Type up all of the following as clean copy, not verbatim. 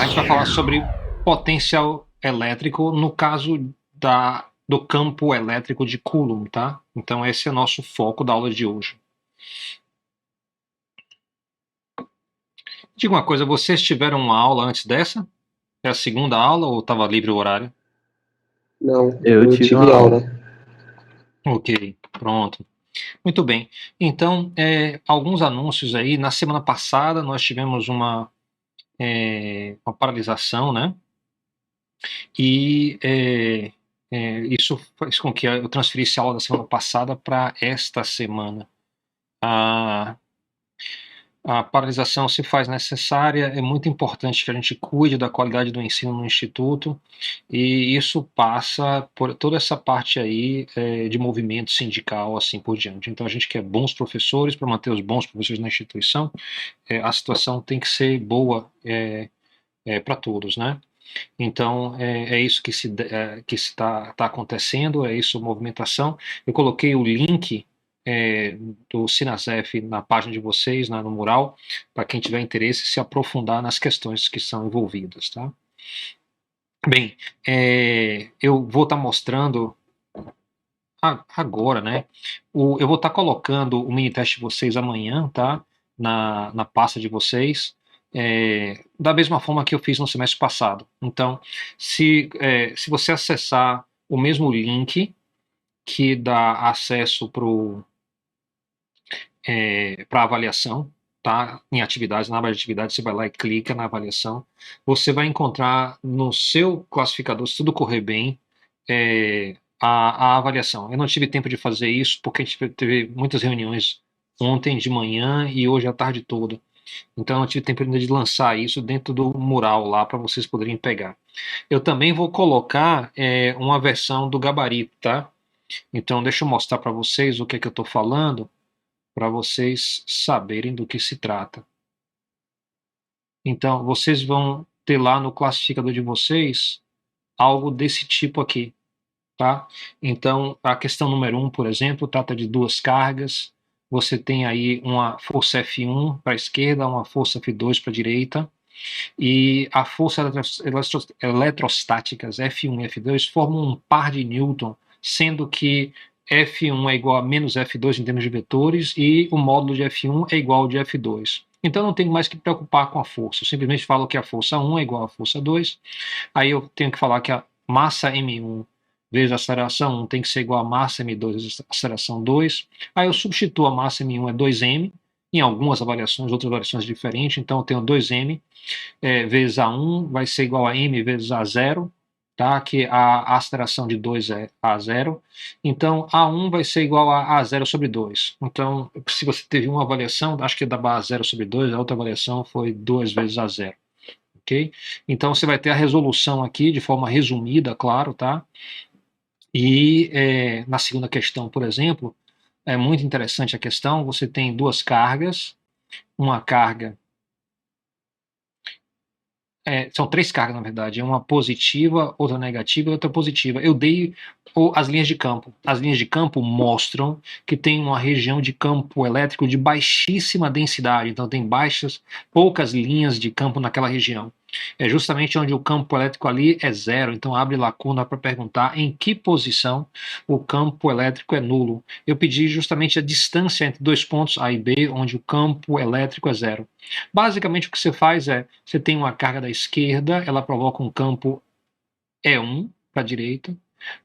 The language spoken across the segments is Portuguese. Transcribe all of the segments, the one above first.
A gente vai falar sobre potencial elétrico no caso do campo elétrico de Coulomb, tá? Então esse é o nosso foco da aula de hoje. Diga uma coisa, vocês tiveram uma aula antes dessa? É a segunda aula ou estava livre o horário? Não, Eu eu tive uma tive aula. aula. Ok, pronto. Muito bem. Então, alguns anúncios aí. Na semana passada nós tivemos uma paralisação, né? E isso faz com que eu transferisse a aula da semana passada para esta semana. A paralisação se faz necessária, é muito importante que a gente cuide da qualidade do ensino no Instituto, e isso passa por toda essa parte aí de movimento sindical, assim por diante. Então a gente quer bons professores para manter os bons professores na instituição, a situação tem que ser boa para todos, né? Então, é isso que está acontecendo, é isso, movimentação. Eu coloquei o link do Sinasef na página de vocês, no mural, para quem tiver interesse se aprofundar nas questões que são envolvidas. Tá? Bem, eu vou estar mostrando agora, né? Eu vou estar colocando o mini teste de vocês amanhã, tá? Na pasta de vocês, da mesma forma que eu fiz no semestre passado. Então, se você acessar o mesmo link que dá acesso para avaliação, tá? Em atividades, na aba de atividades, você vai lá e clica na avaliação. Você vai encontrar no seu classificador, se tudo correr bem, a avaliação. Eu não tive tempo de fazer isso porque a gente teve muitas reuniões ontem de manhã e hoje à tarde toda. Então eu não tive tempo ainda de lançar isso dentro do mural lá para vocês poderem pegar. Eu também vou colocar uma versão do gabarito, tá? Então deixa eu mostrar para vocês o que é que eu estou falando, para vocês saberem do que se trata. Então vocês vão ter lá no classificador de vocês algo desse tipo aqui. Tá? Então, a questão número 1, por exemplo, trata de duas cargas. Você tem aí uma força F1 para a esquerda, uma força F2 para a direita, e a força eletrostáticas F1 e F2 formam um par de Newton, sendo que F1 é igual a menos F2 em termos de vetores, e o módulo de F1 é igual ao de F2. Então não tenho mais que preocupar com a força, eu simplesmente falo que a força 1 é igual à força 2, aí eu tenho que falar que a massa M1 vezes a aceleração 1 tem que ser igual a massa M2 vezes a aceleração 2. Aí eu substituo a massa M1 é 2m, em algumas avaliações, outras variações diferentes, então eu tenho 2m vezes A1 vai ser igual a m vezes A0, tá? Que a aceleração de 2 é A0. Então, A1 vai ser igual a A0 sobre 2. Então, se você teve uma avaliação, acho que da A0 sobre 2, a outra avaliação foi 2 vezes A0. Ok? Então, você vai ter a resolução aqui de forma resumida, claro, tá? E na segunda questão, por exemplo, é muito interessante a questão, você tem duas cargas, uma carga, são três cargas na verdade, uma positiva, outra negativa e outra positiva. Eu dei as linhas de campo. As linhas de campo mostram que tem uma região de campo elétrico de baixíssima densidade, então tem poucas linhas de campo naquela região. É justamente onde o campo elétrico ali é zero, então abre lacuna para perguntar em que posição o campo elétrico é nulo. Eu pedi justamente a distância entre dois pontos A e B, onde o campo elétrico é zero. Basicamente o que você faz você tem uma carga da esquerda, ela provoca um campo E1 para a direita,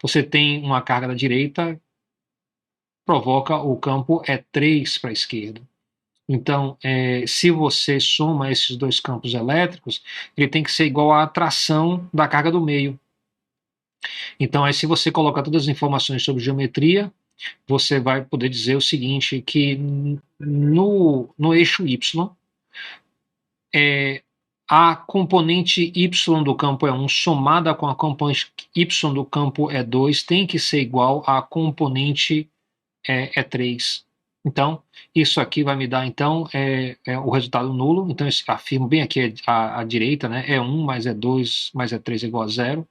você tem uma carga da direita, provoca o campo E3 para a esquerda. Então, se você soma esses dois campos elétricos, ele tem que ser igual à atração da carga do meio. Então, aí, se você colocar todas as informações sobre geometria, você vai poder dizer o seguinte, que no eixo Y, a componente Y do campo E1 somada com a componente Y do campo E2 tem que ser igual à componente E3. Então, isso aqui vai me dar, então, o resultado nulo. Então, eu afirmo bem aqui à direita, né? E1 mais E2 mais E3 é igual a zero.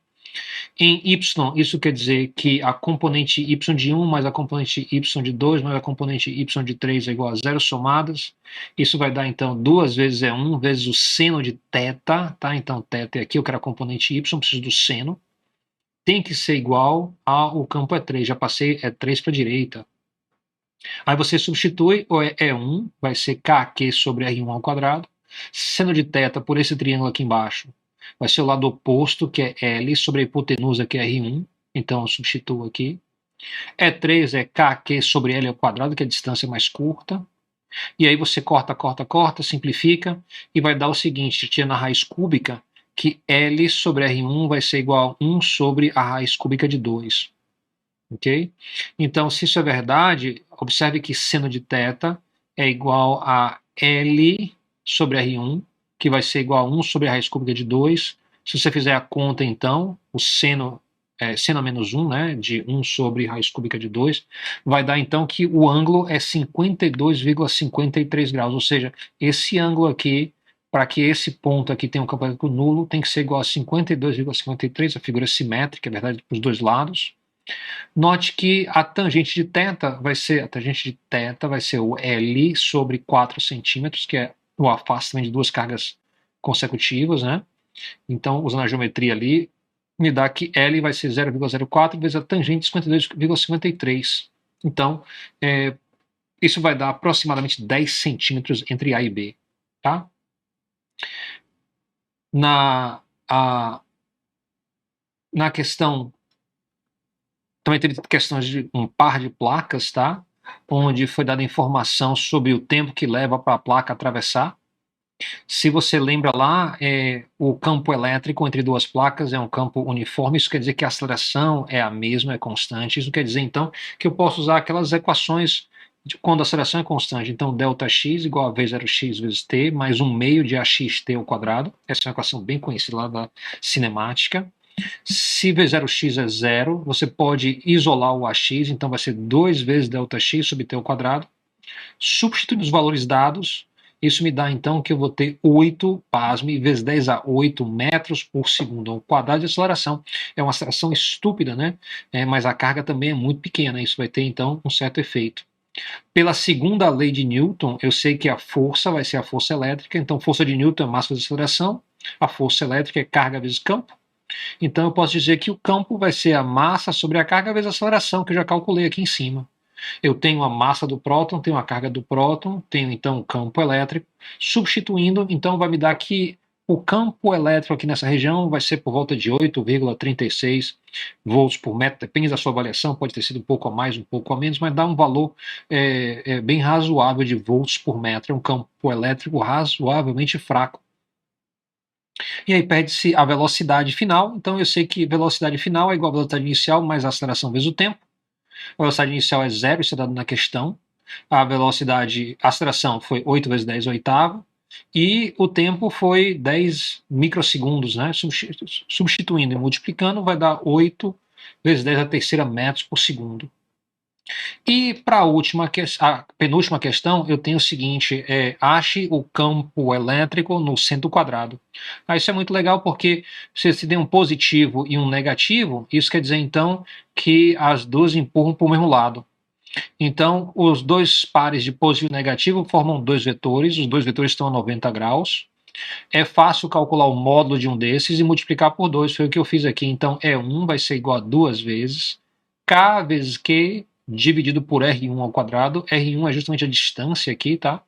Em y, isso quer dizer que a componente y de 1 mais a componente y de 2 mais a componente y de 3 é igual a 0 somadas. Isso vai dar, então, 2 vezes 1 vezes o seno de θ, tá? Então, θ é aqui, eu quero a componente y, preciso do seno. Tem que ser igual ao campo é 3, já passei, é 3 para a direita. Aí você substitui, o E1 vai ser KQ sobre R1 ao quadrado. Seno de θ por esse triângulo aqui embaixo vai ser o lado oposto, que é L, sobre a hipotenusa, que é R1. Então, eu substituo aqui. E3 é KQ sobre L ao quadrado, que é a distância mais curta. E aí você corta, corta, corta, simplifica, e vai dar o seguinte, tira na raiz cúbica, que L sobre R1 vai ser igual a 1 sobre a raiz cúbica de 2. Ok? Então, se isso é verdade, observe que seno de θ é igual a L sobre R1, que vai ser igual a 1 sobre a raiz cúbica de 2. Se você fizer a conta, então, o seno a menos 1, né, de 1 sobre raiz cúbica de 2, vai dar, então, que o ângulo é 52,53 graus, ou seja, esse ângulo aqui, para que esse ponto aqui tenha um campo elétrico nulo, tem que ser igual a 52,53, a figura é simétrica, é verdade, para os dois lados. Note que a tangente de θ vai ser, o L sobre 4 centímetros, que é o afastamento de duas cargas consecutivas, né? Então, usando a geometria ali, me dá que L vai ser 0,04 vezes a tangente de 52,53. Então, isso vai dar aproximadamente 10 centímetros entre A e B, tá? Na questão, também teve questões de um par de placas, tá? Onde foi dada informação sobre o tempo que leva para a placa atravessar. Se você lembra lá, o campo elétrico entre duas placas é um campo uniforme, isso quer dizer que a aceleração é a mesma, é constante. Isso quer dizer, então, que eu posso usar aquelas equações de quando a aceleração é constante. Então, ΔX igual a V0x vezes t, mais 1 meio de AXT ao quadrado. Essa é uma equação bem conhecida lá da cinemática. Se V0x é zero, você pode isolar o AX, então vai ser 2 vezes ΔX sobre t ao quadrado. Substituindo os valores dados, isso me dá, então, que eu vou ter 8, pasme, vezes 10 a 8 metros por segundo ao quadrado de aceleração. É uma aceleração estúpida, né? Mas a carga também é muito pequena, isso vai ter, então, um certo efeito. Pela segunda lei de Newton, eu sei que a força vai ser a força elétrica, então força de Newton é massa vezes aceleração, a força elétrica é carga vezes campo. Então eu posso dizer que o campo vai ser a massa sobre a carga vezes a aceleração, que eu já calculei aqui em cima. Eu tenho a massa do próton, tenho a carga do próton, tenho então o campo elétrico. Substituindo, então vai me dar que o campo elétrico aqui nessa região vai ser por volta de 8,36 volts por metro, depende da sua avaliação, pode ter sido um pouco a mais, um pouco a menos, mas dá um valor bem razoável de volts por metro. É um campo elétrico razoavelmente fraco. E aí perde-se a velocidade final, então eu sei que velocidade final é igual a velocidade inicial mais a aceleração vezes o tempo. A velocidade inicial é zero, isso é dado na questão. A aceleração foi 8 vezes 10 oitava, e o tempo foi 10 microsegundos, né? Substituindo e multiplicando vai dar 8 vezes 10 a terceira metros por segundo. E para a penúltima questão, eu tenho o seguinte, ache o campo elétrico no centro quadrado. Isso é muito legal porque se tem um positivo e um negativo, isso quer dizer então que as duas empurram para o mesmo lado. Então, os dois pares de positivo e negativo formam dois vetores, os dois vetores estão a 90 graus. É fácil calcular o módulo de um desses e multiplicar por 2, foi o que eu fiz aqui. Então, E1 vai ser igual a 2 vezes K vezes Q dividido por R1 ao quadrado. R1 é justamente a distância aqui, tá?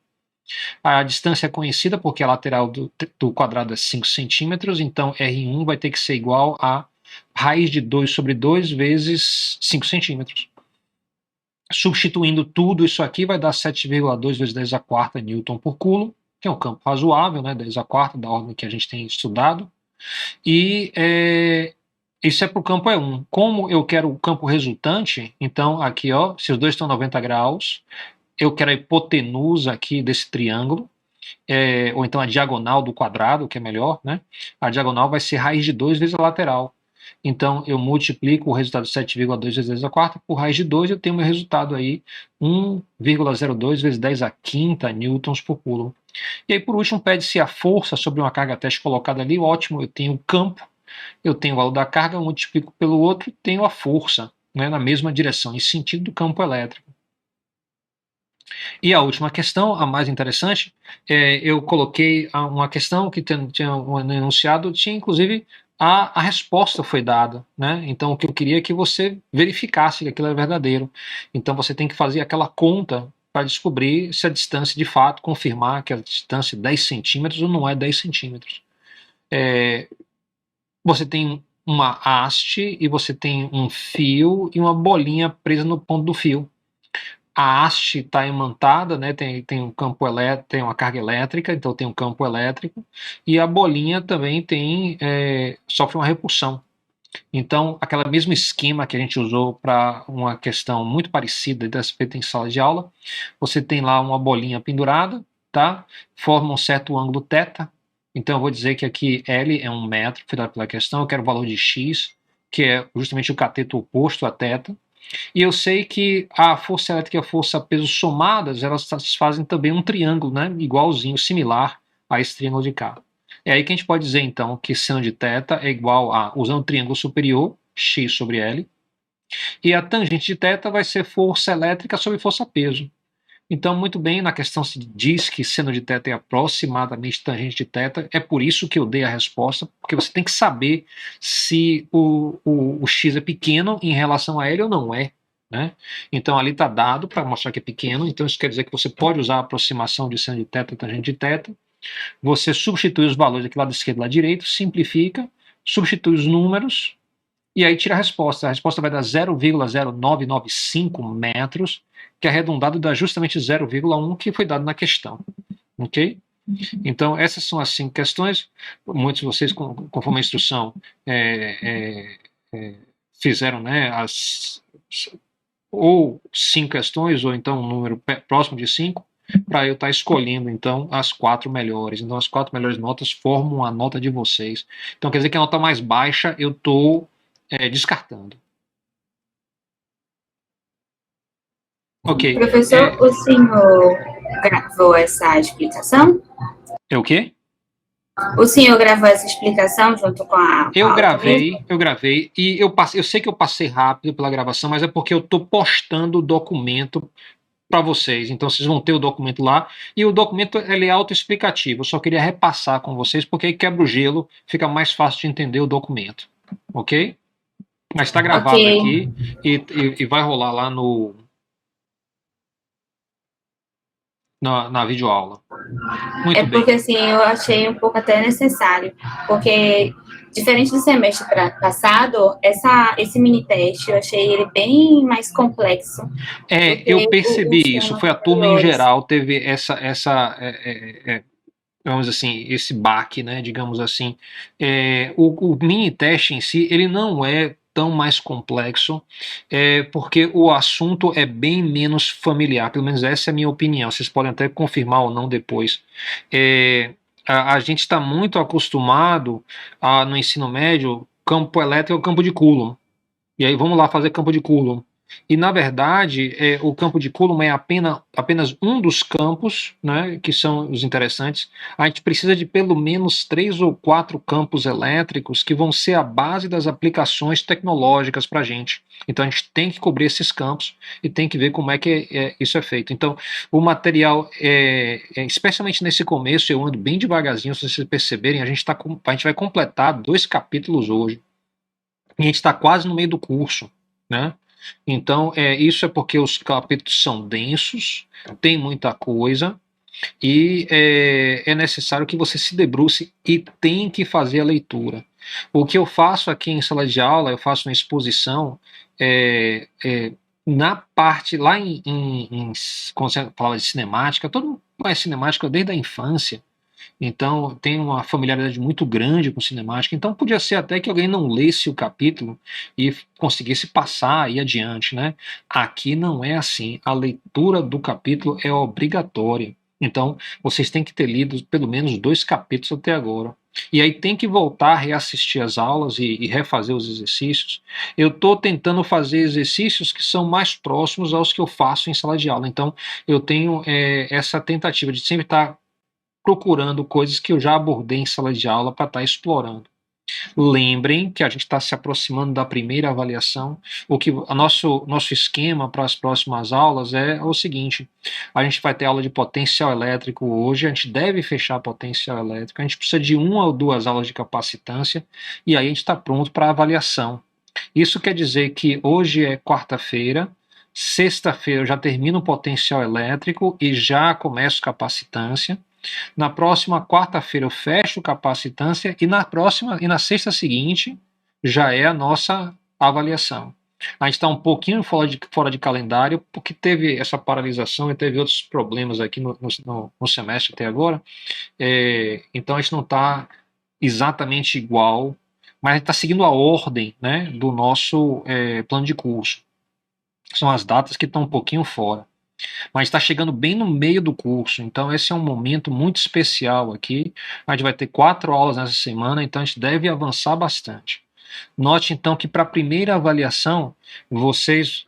A distância é conhecida porque a lateral do quadrado é 5 centímetros, então R1 vai ter que ser igual a raiz de 2 sobre 2 vezes 5 centímetros. Substituindo tudo isso aqui vai dar 7,2 vezes 10 a quarta newton por coulomb, que é um campo razoável, né, 10 a quarta, da ordem que a gente tem estudado. E isso é para o campo E1. Como eu quero o campo resultante, então aqui, ó, se os dois estão 90 graus, eu quero a hipotenusa aqui desse triângulo, ou então a diagonal do quadrado, que é melhor, né? A diagonal vai ser raiz de 2 vezes a lateral. Então, eu multiplico o resultado de 7,2 vezes 10 a quarta por raiz de 2 e eu tenho meu resultado aí 1,02 vezes 10 a quinta newtons por coulomb. E aí, por último, pede-se a força sobre uma carga teste colocada ali. Ótimo, eu tenho o campo. eu tenho o valor da carga, multiplico pelo outro e tenho a força, né, na mesma direção, em sentido do campo elétrico. E a última questão, a mais interessante, eu coloquei uma questão que tinha um enunciado, tinha inclusive a resposta foi dada, né? Então o que eu queria é que você verificasse que aquilo é verdadeiro. Então você tem que fazer aquela conta para descobrir se a distância de fato confirmar que a distância é 10 centímetros ou não é 10 centímetros. Você tem uma haste e você tem um fio e uma bolinha presa no ponto do fio. A haste está imantada, né, tem um campo elétrico, tem uma carga elétrica, então tem um campo elétrico, e a bolinha também sofre uma repulsão. Então, aquele mesmo esquema que a gente usou para uma questão muito parecida dessa feita em sala de aula, você tem lá uma bolinha pendurada, tá? Forma um certo ângulo θ. Então, eu vou dizer que aqui L é 1 metro, foi dado pela questão, eu quero o valor de x, que é justamente o cateto oposto a θ. E eu sei que a força elétrica e a força peso somadas, elas fazem também um triângulo, né? Igualzinho, similar a esse triângulo de cá. É aí que a gente pode dizer, então, que seno de θ é igual a, usando o triângulo superior, x sobre L, e a tangente de θ vai ser força elétrica sobre força peso. Então, muito bem, na questão se diz que seno de θ é aproximadamente tangente de θ, é por isso que eu dei a resposta, porque você tem que saber se o x é pequeno em relação a L ou não é. Né? Então, ali está dado para mostrar que é pequeno, então isso quer dizer que você pode usar a aproximação de seno de θ e tangente de θ, você substitui os valores aqui lado esquerdo e lado direito, simplifica, substitui os números, e aí tira a resposta. A resposta vai dar 0,0995 metros, que arredondado dá justamente 0,1 que foi dado na questão. Ok? Então, essas são as 5 questões. Muitos de vocês, conforme a instrução, fizeram, né, ou 5 questões, ou então um número próximo de 5, para eu estar escolhendo, então, as 4 melhores. Então, as 4 melhores notas formam a nota de vocês. Então, quer dizer que a nota mais baixa eu estou descartando. Ok. Professor, o senhor gravou essa explicação? É o quê? O senhor gravou essa explicação junto com a Eu gravei, e eu sei que eu passei rápido pela gravação, mas é porque eu estou postando o documento para vocês. Então vocês vão ter o documento lá, e o documento ele é autoexplicativo. Eu só queria repassar com vocês, porque aí quebra o gelo, fica mais fácil de entender o documento. Ok? Mas está gravado aqui e vai rolar lá na videoaula. Muito bem. Porque assim, eu achei um pouco até necessário, porque diferente do semestre passado, esse mini teste eu achei ele bem mais complexo. Eu percebi isso, foi a turma em geral, teve vamos dizer assim, esse baque, né, digamos assim. O mini teste em si, ele não é tão mais complexo, porque o assunto é bem menos familiar, pelo menos essa é a minha opinião, vocês podem até confirmar ou não depois. A gente está muito acostumado no ensino médio, campo elétrico é o campo de Coulomb, e aí vamos lá fazer campo de Coulomb. E, na verdade, o campo de Coulomb é apenas um dos campos, né, que são os interessantes. A gente precisa de pelo menos 3 ou 4 campos elétricos que vão ser a base das aplicações tecnológicas para a gente. Então, a gente tem que cobrir esses campos e tem que ver como é que isso é feito. Então, o material, especialmente nesse começo, eu ando bem devagarzinho, se vocês perceberem, a gente vai completar 2 capítulos hoje. E a gente está quase no meio do curso, né? Então, isso é porque os capítulos são densos, tem muita coisa, e é necessário que você se debruce e tem que fazer a leitura. O que eu faço aqui em sala de aula, eu faço uma exposição na parte, lá quando você fala de cinemática, todo mundo conhece cinemática desde a infância, então tem uma familiaridade muito grande com cinemática, então podia ser até que alguém não lesse o capítulo e conseguisse passar e ir adiante, né? Aqui não é assim, a leitura do capítulo é obrigatória, então vocês têm que ter lido pelo menos 2 capítulos até agora. E aí tem que voltar a reassistir as aulas e refazer os exercícios. Eu estou tentando fazer exercícios que são mais próximos aos que eu faço em sala de aula, então eu tenho essa tentativa de sempre estar procurando coisas que eu já abordei em sala de aula para estar explorando. Lembrem que a gente está se aproximando da primeira avaliação. O nosso esquema para as próximas aulas é o seguinte: a gente vai ter aula de potencial elétrico hoje, a gente deve fechar potencial elétrico, a gente precisa de 1 ou 2 aulas de capacitância e aí a gente está pronto para a avaliação. Isso quer dizer que hoje é quarta-feira, sexta-feira eu já termino o potencial elétrico e já começo capacitância. Na próxima quarta-feira eu fecho capacitância e na sexta seguinte já é a nossa avaliação. A gente está um pouquinho fora de calendário porque teve essa paralisação e teve outros problemas aqui no semestre até agora. Então a gente não está exatamente igual, mas a gente está seguindo a ordem, né, do nosso plano de curso. São as datas que estão um pouquinho fora, mas está chegando bem no meio do curso, então esse é um momento muito especial aqui. A gente vai ter 4 aulas nessa semana, então a gente deve avançar bastante. Note então que para a primeira avaliação vocês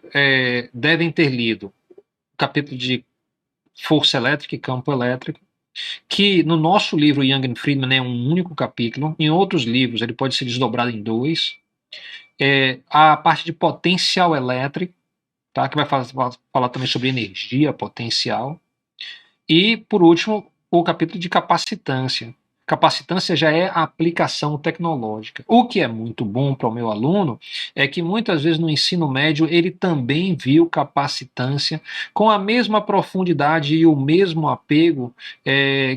devem ter lido o capítulo de força elétrica e campo elétrico, que no nosso livro Young and Friedman é um único capítulo, em outros livros ele pode ser desdobrado em 2. A parte de potencial elétrico, tá, que vai falar também sobre energia potencial. E, por último, o capítulo de capacitância. Capacitância já é a aplicação tecnológica. O que é muito bom para o meu aluno é que muitas vezes no ensino médio ele também viu capacitância com a mesma profundidade e o mesmo apego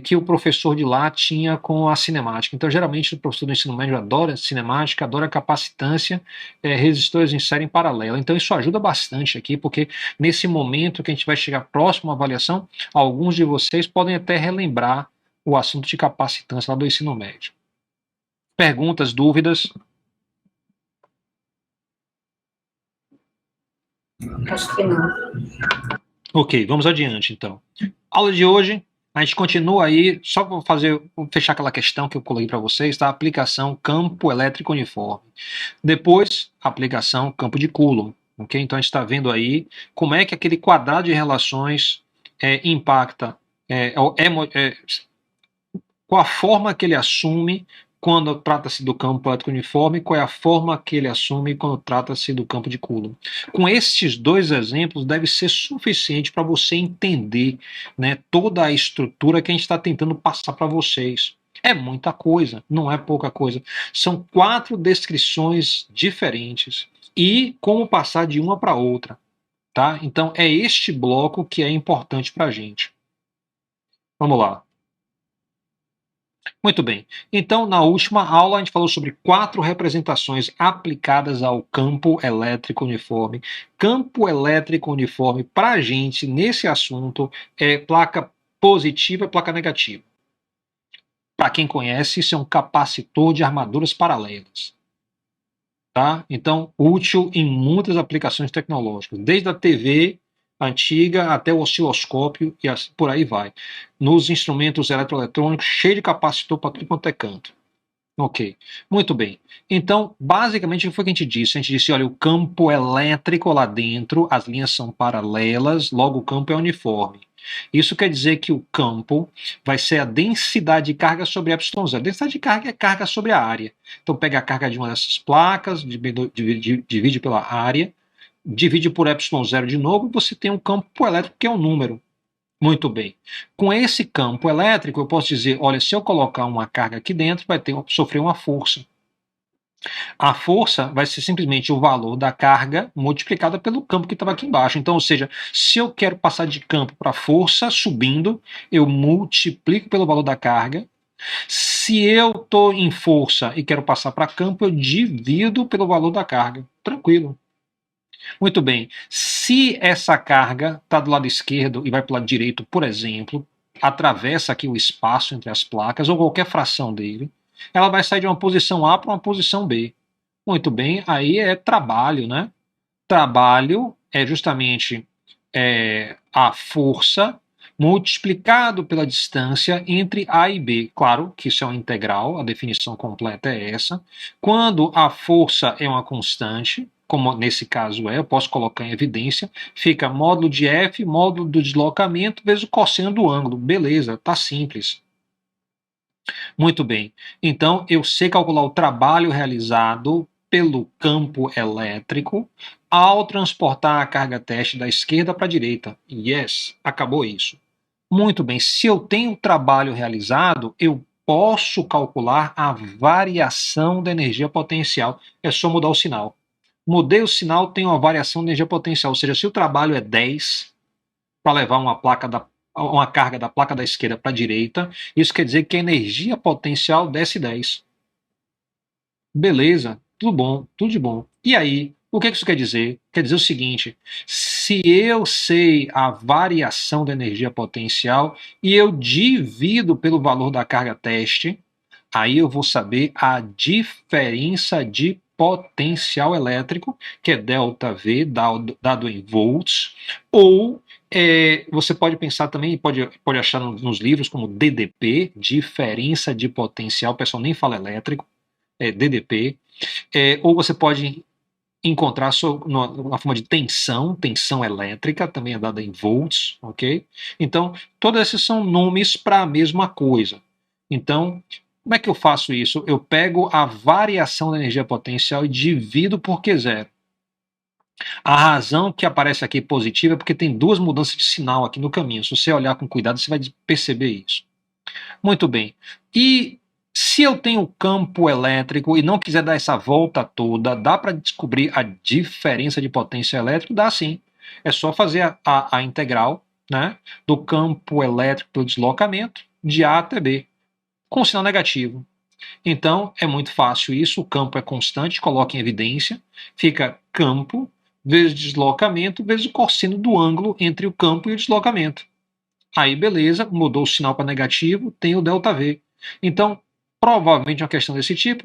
que o professor de lá tinha com a cinemática. Então, geralmente, o professor do ensino médio adora cinemática, adora capacitância, resistores em série em paralelo. Então, isso ajuda bastante aqui, porque nesse momento que a gente vai chegar próximo à avaliação, alguns de vocês podem até relembrar o assunto de capacitância lá do ensino médio. Perguntas, dúvidas? Acho que não. Ok, vamos adiante então. Aula de hoje, a gente continua aí, só vou fechar aquela questão que eu coloquei para vocês, tá? Aplicação campo elétrico uniforme. Depois, aplicação campo de Coulomb. Ok? Então a gente está vendo aí como é que aquele quadrado de relações impacta, qual a forma que ele assume quando trata-se do campo elétrico uniforme, qual é a forma que ele assume quando trata-se do campo de Coulomb. Com estes 2 exemplos, deve ser suficiente para você entender, né, toda a estrutura que a gente está tentando passar para vocês. É muita coisa, não é pouca coisa. São 4 descrições diferentes e como passar de uma para outra. Tá? Então, é este bloco que é importante para a gente. Vamos lá. Muito bem. Então, na última aula, a gente falou sobre 4 representações aplicadas ao campo elétrico uniforme. Campo elétrico uniforme, para a gente, nesse assunto, é placa positiva e placa negativa. Para quem conhece, isso é um capacitor de armaduras paralelas. Tá? Então, útil em muitas aplicações tecnológicas, desde a TV antiga até o osciloscópio e assim, por aí vai. Nos instrumentos eletroeletrônicos, cheio de capacitor para tudo quanto é canto. Ok, muito bem. Então, basicamente, o que foi que a gente disse? A gente disse, olha, o campo elétrico lá dentro, as linhas são paralelas, logo o campo é uniforme. Isso quer dizer que o campo vai ser a densidade de carga sobre epsilon zero. Densidade de carga é carga sobre a área. Então, pega a carga de uma dessas placas, divide pela área, divide por epsilon zero de novo, e você tem um campo elétrico que é um número. Muito bem. Com esse campo elétrico, eu posso dizer, olha, se eu colocar uma carga aqui dentro, vai sofrer uma força. A força vai ser simplesmente o valor da carga multiplicada pelo campo que estava aqui embaixo. Então, ou seja, se eu quero passar de campo para força subindo, eu multiplico pelo valor da carga. Se eu estou em força e quero passar para campo, eu divido pelo valor da carga. Tranquilo. Muito bem. Se essa carga está do lado esquerdo e vai para o lado direito, por exemplo, atravessa aqui o espaço entre as placas ou qualquer fração dele, ela vai sair de uma posição A para uma posição B. Muito bem, aí é trabalho, né? Trabalho é justamente a força multiplicado pela distância entre A e B. Claro que isso é uma integral, a definição completa é essa. Quando a força é uma constante, como nesse caso eu posso colocar em evidência, fica módulo de F, módulo do deslocamento, vezes o cosseno do ângulo. Beleza, tá simples. Muito bem. Então, eu sei calcular o trabalho realizado pelo campo elétrico ao transportar a carga teste da esquerda para a direita. Yes, acabou isso. Muito bem. Se eu tenho o trabalho realizado, eu posso calcular a variação da energia potencial. É só mudar o sinal. Mudei o sinal, tenho uma variação de energia potencial. Ou seja, se o trabalho é 10 para levar uma carga da placa da esquerda para a direita, isso quer dizer que a energia potencial desce 10. Beleza, tudo bom, tudo de bom. E aí, o que isso quer dizer? Quer dizer o seguinte: se eu sei a variação da energia potencial e eu divido pelo valor da carga teste, aí eu vou saber a diferença de potencial elétrico, que é ΔV, dado em volts, ou você pode pensar também, pode achar nos livros como DDP, diferença de potencial, o pessoal nem fala elétrico, é DDP, ou você pode encontrar na forma de tensão elétrica, também é dada em volts, ok? Então, todos esses são nomes para a mesma coisa. Então, como é que eu faço isso? Eu pego a variação da energia potencial e divido por Q0. A razão que aparece aqui positiva é porque tem duas mudanças de sinal aqui no caminho. Se você olhar com cuidado, você vai perceber isso. Muito bem. E se eu tenho campo elétrico e não quiser dar essa volta toda, dá para descobrir a diferença de potência elétrica? Dá sim. É só fazer a integral, né, do campo elétrico pelo deslocamento de A até B, com sinal negativo. Então, é muito fácil isso, o campo é constante, coloca em evidência, fica campo vezes deslocamento vezes o cosseno do ângulo entre o campo e o deslocamento. Aí, beleza, mudou o sinal para negativo, tem o ΔV. Então, provavelmente uma questão desse tipo,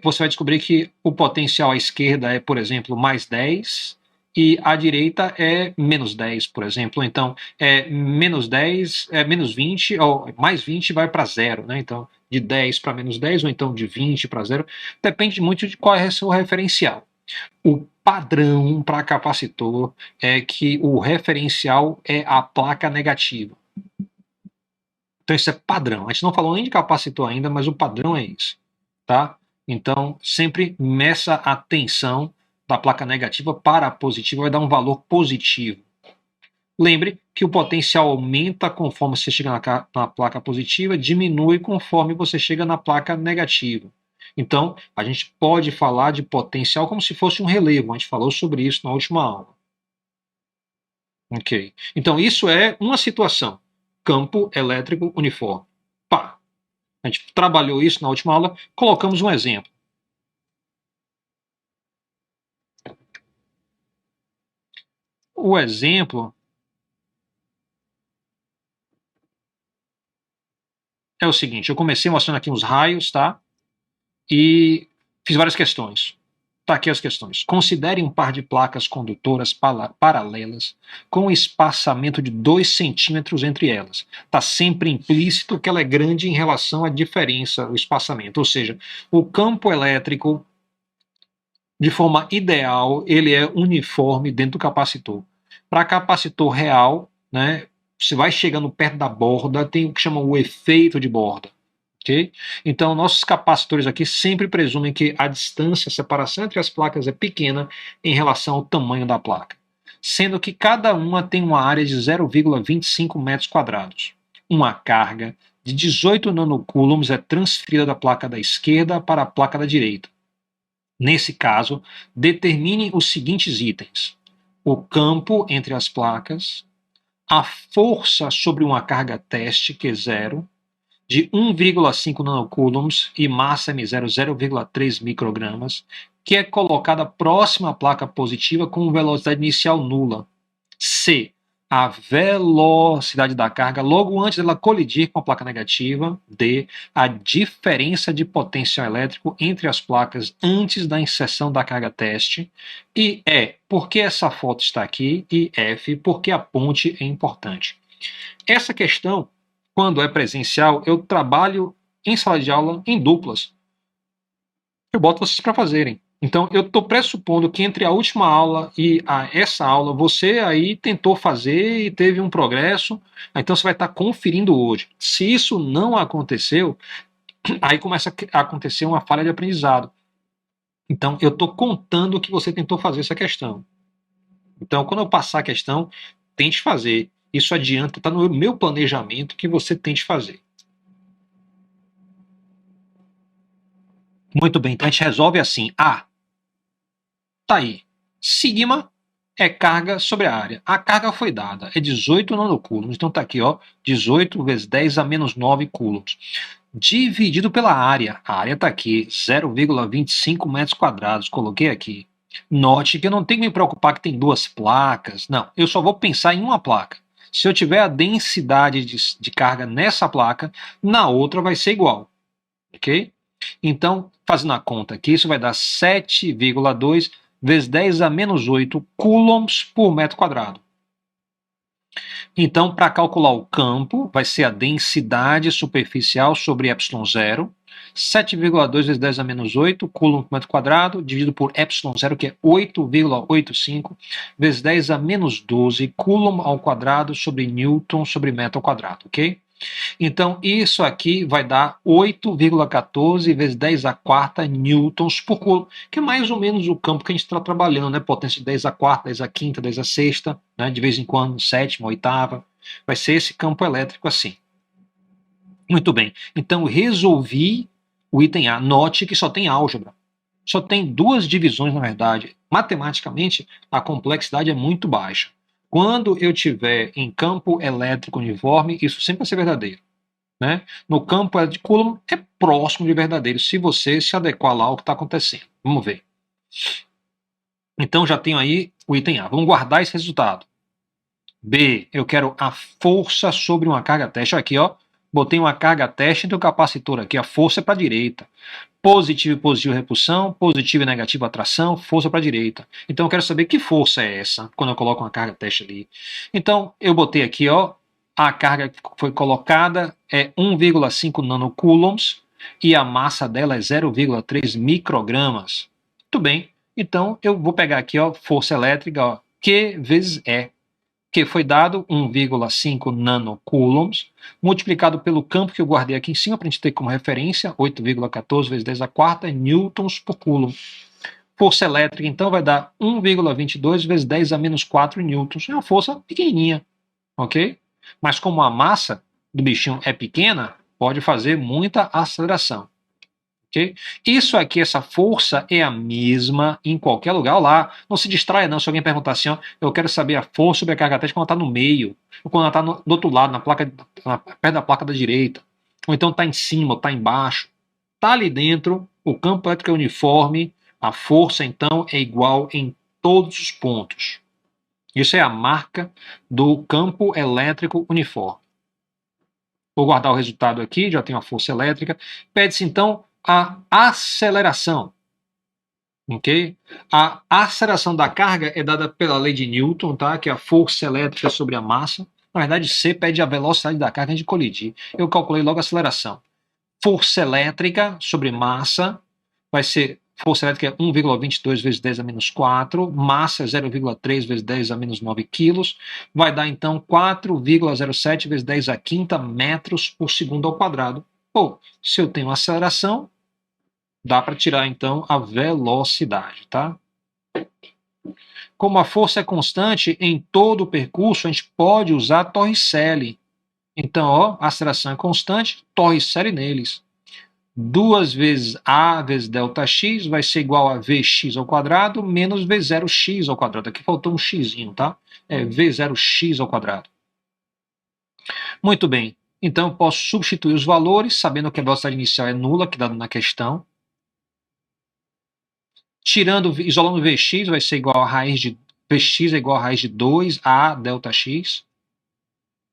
você vai descobrir que o potencial à esquerda é, por exemplo, mais 10 e à direita é menos 10, por exemplo. Então, menos 10 é menos 20, ou mais 20 vai para zero, né? Então, de 10 para menos 10, ou então de 20 para zero. Depende muito de qual é o seu referencial. O padrão para capacitor é que o referencial é a placa negativa. Então isso é padrão. A gente não falou nem de capacitor ainda, mas o padrão é isso, tá? Então sempre meça a tensão da placa negativa para a positiva, vai dar um valor positivo. Lembre que o potencial aumenta conforme você chega na placa positiva, diminui conforme você chega na placa negativa. Então, a gente pode falar de potencial como se fosse um relevo. A gente falou sobre isso na última aula. Ok. Então, isso é uma situação. Campo elétrico uniforme. Pá. A gente trabalhou isso na última aula. Colocamos um exemplo. O exemplo é o seguinte. Eu comecei mostrando aqui uns raios, tá? E fiz várias questões. Tá aqui as questões. Considere um par de placas condutoras paralelas com um espaçamento de 2 centímetros entre elas. Está sempre implícito que ela é grande em relação à diferença, o espaçamento. Ou seja, o campo elétrico, de forma ideal, ele é uniforme dentro do capacitor. Para capacitor real, né, você vai chegando perto da borda, tem o que chama o efeito de borda. Okay? Então, nossos capacitores aqui sempre presumem que a distância, a separação entre as placas é pequena em relação ao tamanho da placa, sendo que cada uma tem uma área de 0,25 metros quadrados. Uma carga de 18 nanocoulombs é transferida da placa da esquerda para a placa da direita. Nesse caso, determine os seguintes itens: o campo entre as placas, a força sobre uma carga teste, Q0, de 1,5 nanocoulombs e massa M0 0,3 microgramas, que é colocada próxima à placa positiva com velocidade inicial nula. C. A velocidade da carga logo antes dela colidir com a placa negativa. D. A diferença de potencial elétrico entre as placas antes da inserção da carga teste. E E. Por que essa foto está aqui? E F. Por que a ponte é importante? Essa questão, quando é presencial, eu trabalho em sala de aula em duplas. Eu boto vocês para fazerem, Então, eu estou pressupondo que entre a última aula e essa aula, você aí tentou fazer e teve um progresso, então você vai estar conferindo hoje. Se isso não aconteceu, aí começa a acontecer uma falha de aprendizado. Então, eu estou contando que você tentou fazer essa questão. Então, quando eu passar a questão, tente fazer. Isso adianta, está no meu planejamento que você tente fazer. Muito bem, então a gente resolve assim. Tá aí. Sigma é carga sobre a área. A carga foi dada, é 18 nanocoulombs. Então tá aqui, ó, 18 vezes 10 a menos 9 coulombs. Dividido pela área. A área tá aqui, 0,25 metros quadrados. Coloquei aqui. Note que eu não tenho que me preocupar que tem duas placas. Não, eu só vou pensar em uma placa. Se eu tiver a densidade de carga nessa placa, na outra vai ser igual. Ok? Então, fazendo a conta aqui, isso vai dar 7,2 vezes 10 a menos 8 coulombs por metro quadrado. Então, para calcular o campo, vai ser a densidade superficial sobre ε0, 7,2 vezes 10 a menos 8 coulomb por metro quadrado, dividido por ε0, que é 8,85, vezes 10 a menos 12 coulomb ao quadrado sobre newton sobre metro ao quadrado, ok? Então, isso aqui vai dar 8,14 vezes 10 a quarta newtons por coulomb, que é mais ou menos o campo que a gente está trabalhando, né? Potência de 10 a quarta, 10 a quinta, 10 a sexta, né? De vez em quando, sétima, oitava. Vai ser esse campo elétrico assim. Muito bem. Então, resolvi o item A. Note que só tem álgebra. Só tem duas divisões, na verdade. Matematicamente, a complexidade é muito baixa. Quando eu tiver em campo elétrico uniforme, isso sempre vai ser verdadeiro. Né? No campo elétrico de Coulomb é próximo de verdadeiro, se você se adequar lá ao que está acontecendo. Vamos ver. Então já tenho aí o item A. Vamos guardar esse resultado. B, eu quero a força sobre uma carga teste. Olha aqui, ó. Botei uma carga teste entre o capacitor aqui. A força é para a direita. Positivo e positivo repulsão, positivo e negativo atração, força para a direita. Então eu quero saber que força é essa quando eu coloco uma carga teste ali. Então eu botei aqui, ó, a carga que foi colocada é 1,5 nanocoulombs e a massa dela é 0,3 microgramas. Muito bem. Então eu vou pegar aqui, ó, força elétrica, ó, Q vezes E, que foi dado 1,5 nanocoulombs, multiplicado pelo campo que eu guardei aqui em cima, para a gente ter como referência, 8,14 vezes 10 a quarta, newtons por coulomb. Força elétrica, então, vai dar 1,22 vezes 10 a menos 4 newtons. É uma força pequenininha, ok? Mas como a massa do bichinho é pequena, pode fazer muita aceleração. Okay? Isso aqui, essa força é a mesma em qualquer lugar. Olha lá, não se distraia não, se alguém perguntar assim, ó, eu quero saber a força sobre a carga teste quando ela está no meio, ou quando ela está do outro lado, perto da placa da direita, ou então está em cima, ou está embaixo. Está ali dentro, o campo elétrico é uniforme, a força então é igual em todos os pontos. Isso é a marca do campo elétrico uniforme. Vou guardar o resultado aqui, já tenho a força elétrica. Pede-se então a aceleração. Ok? A aceleração da carga é dada pela lei de Newton, tá? Que é a força elétrica sobre a massa. Na verdade, C pede a velocidade da carga antes de colidir. Eu calculei logo a aceleração. Força elétrica sobre massa vai ser, força elétrica é 1,22 vezes 10 a menos 4, massa é 0,3 vezes 10 a menos 9 quilos, vai dar então 4,07 vezes 10 a quinta metros por segundo ao quadrado. Ou, se eu tenho aceleração, dá para tirar então a velocidade, tá? Como a força é constante em todo o percurso, a gente pode usar Torricelli. Então, ó, a aceleração é constante, Torricelli neles. 2 vezes A vezes ΔX vai ser igual a Vx ao quadrado menos V0x ao quadrado. Aqui faltou um xzinho, tá? É V0x ao quadrado. Muito bem. Então, eu posso substituir os valores, sabendo que a velocidade inicial é nula, que dado na questão. Isolando Vx, vai ser igual a raiz de Vx é igual a raiz de 2A ΔX.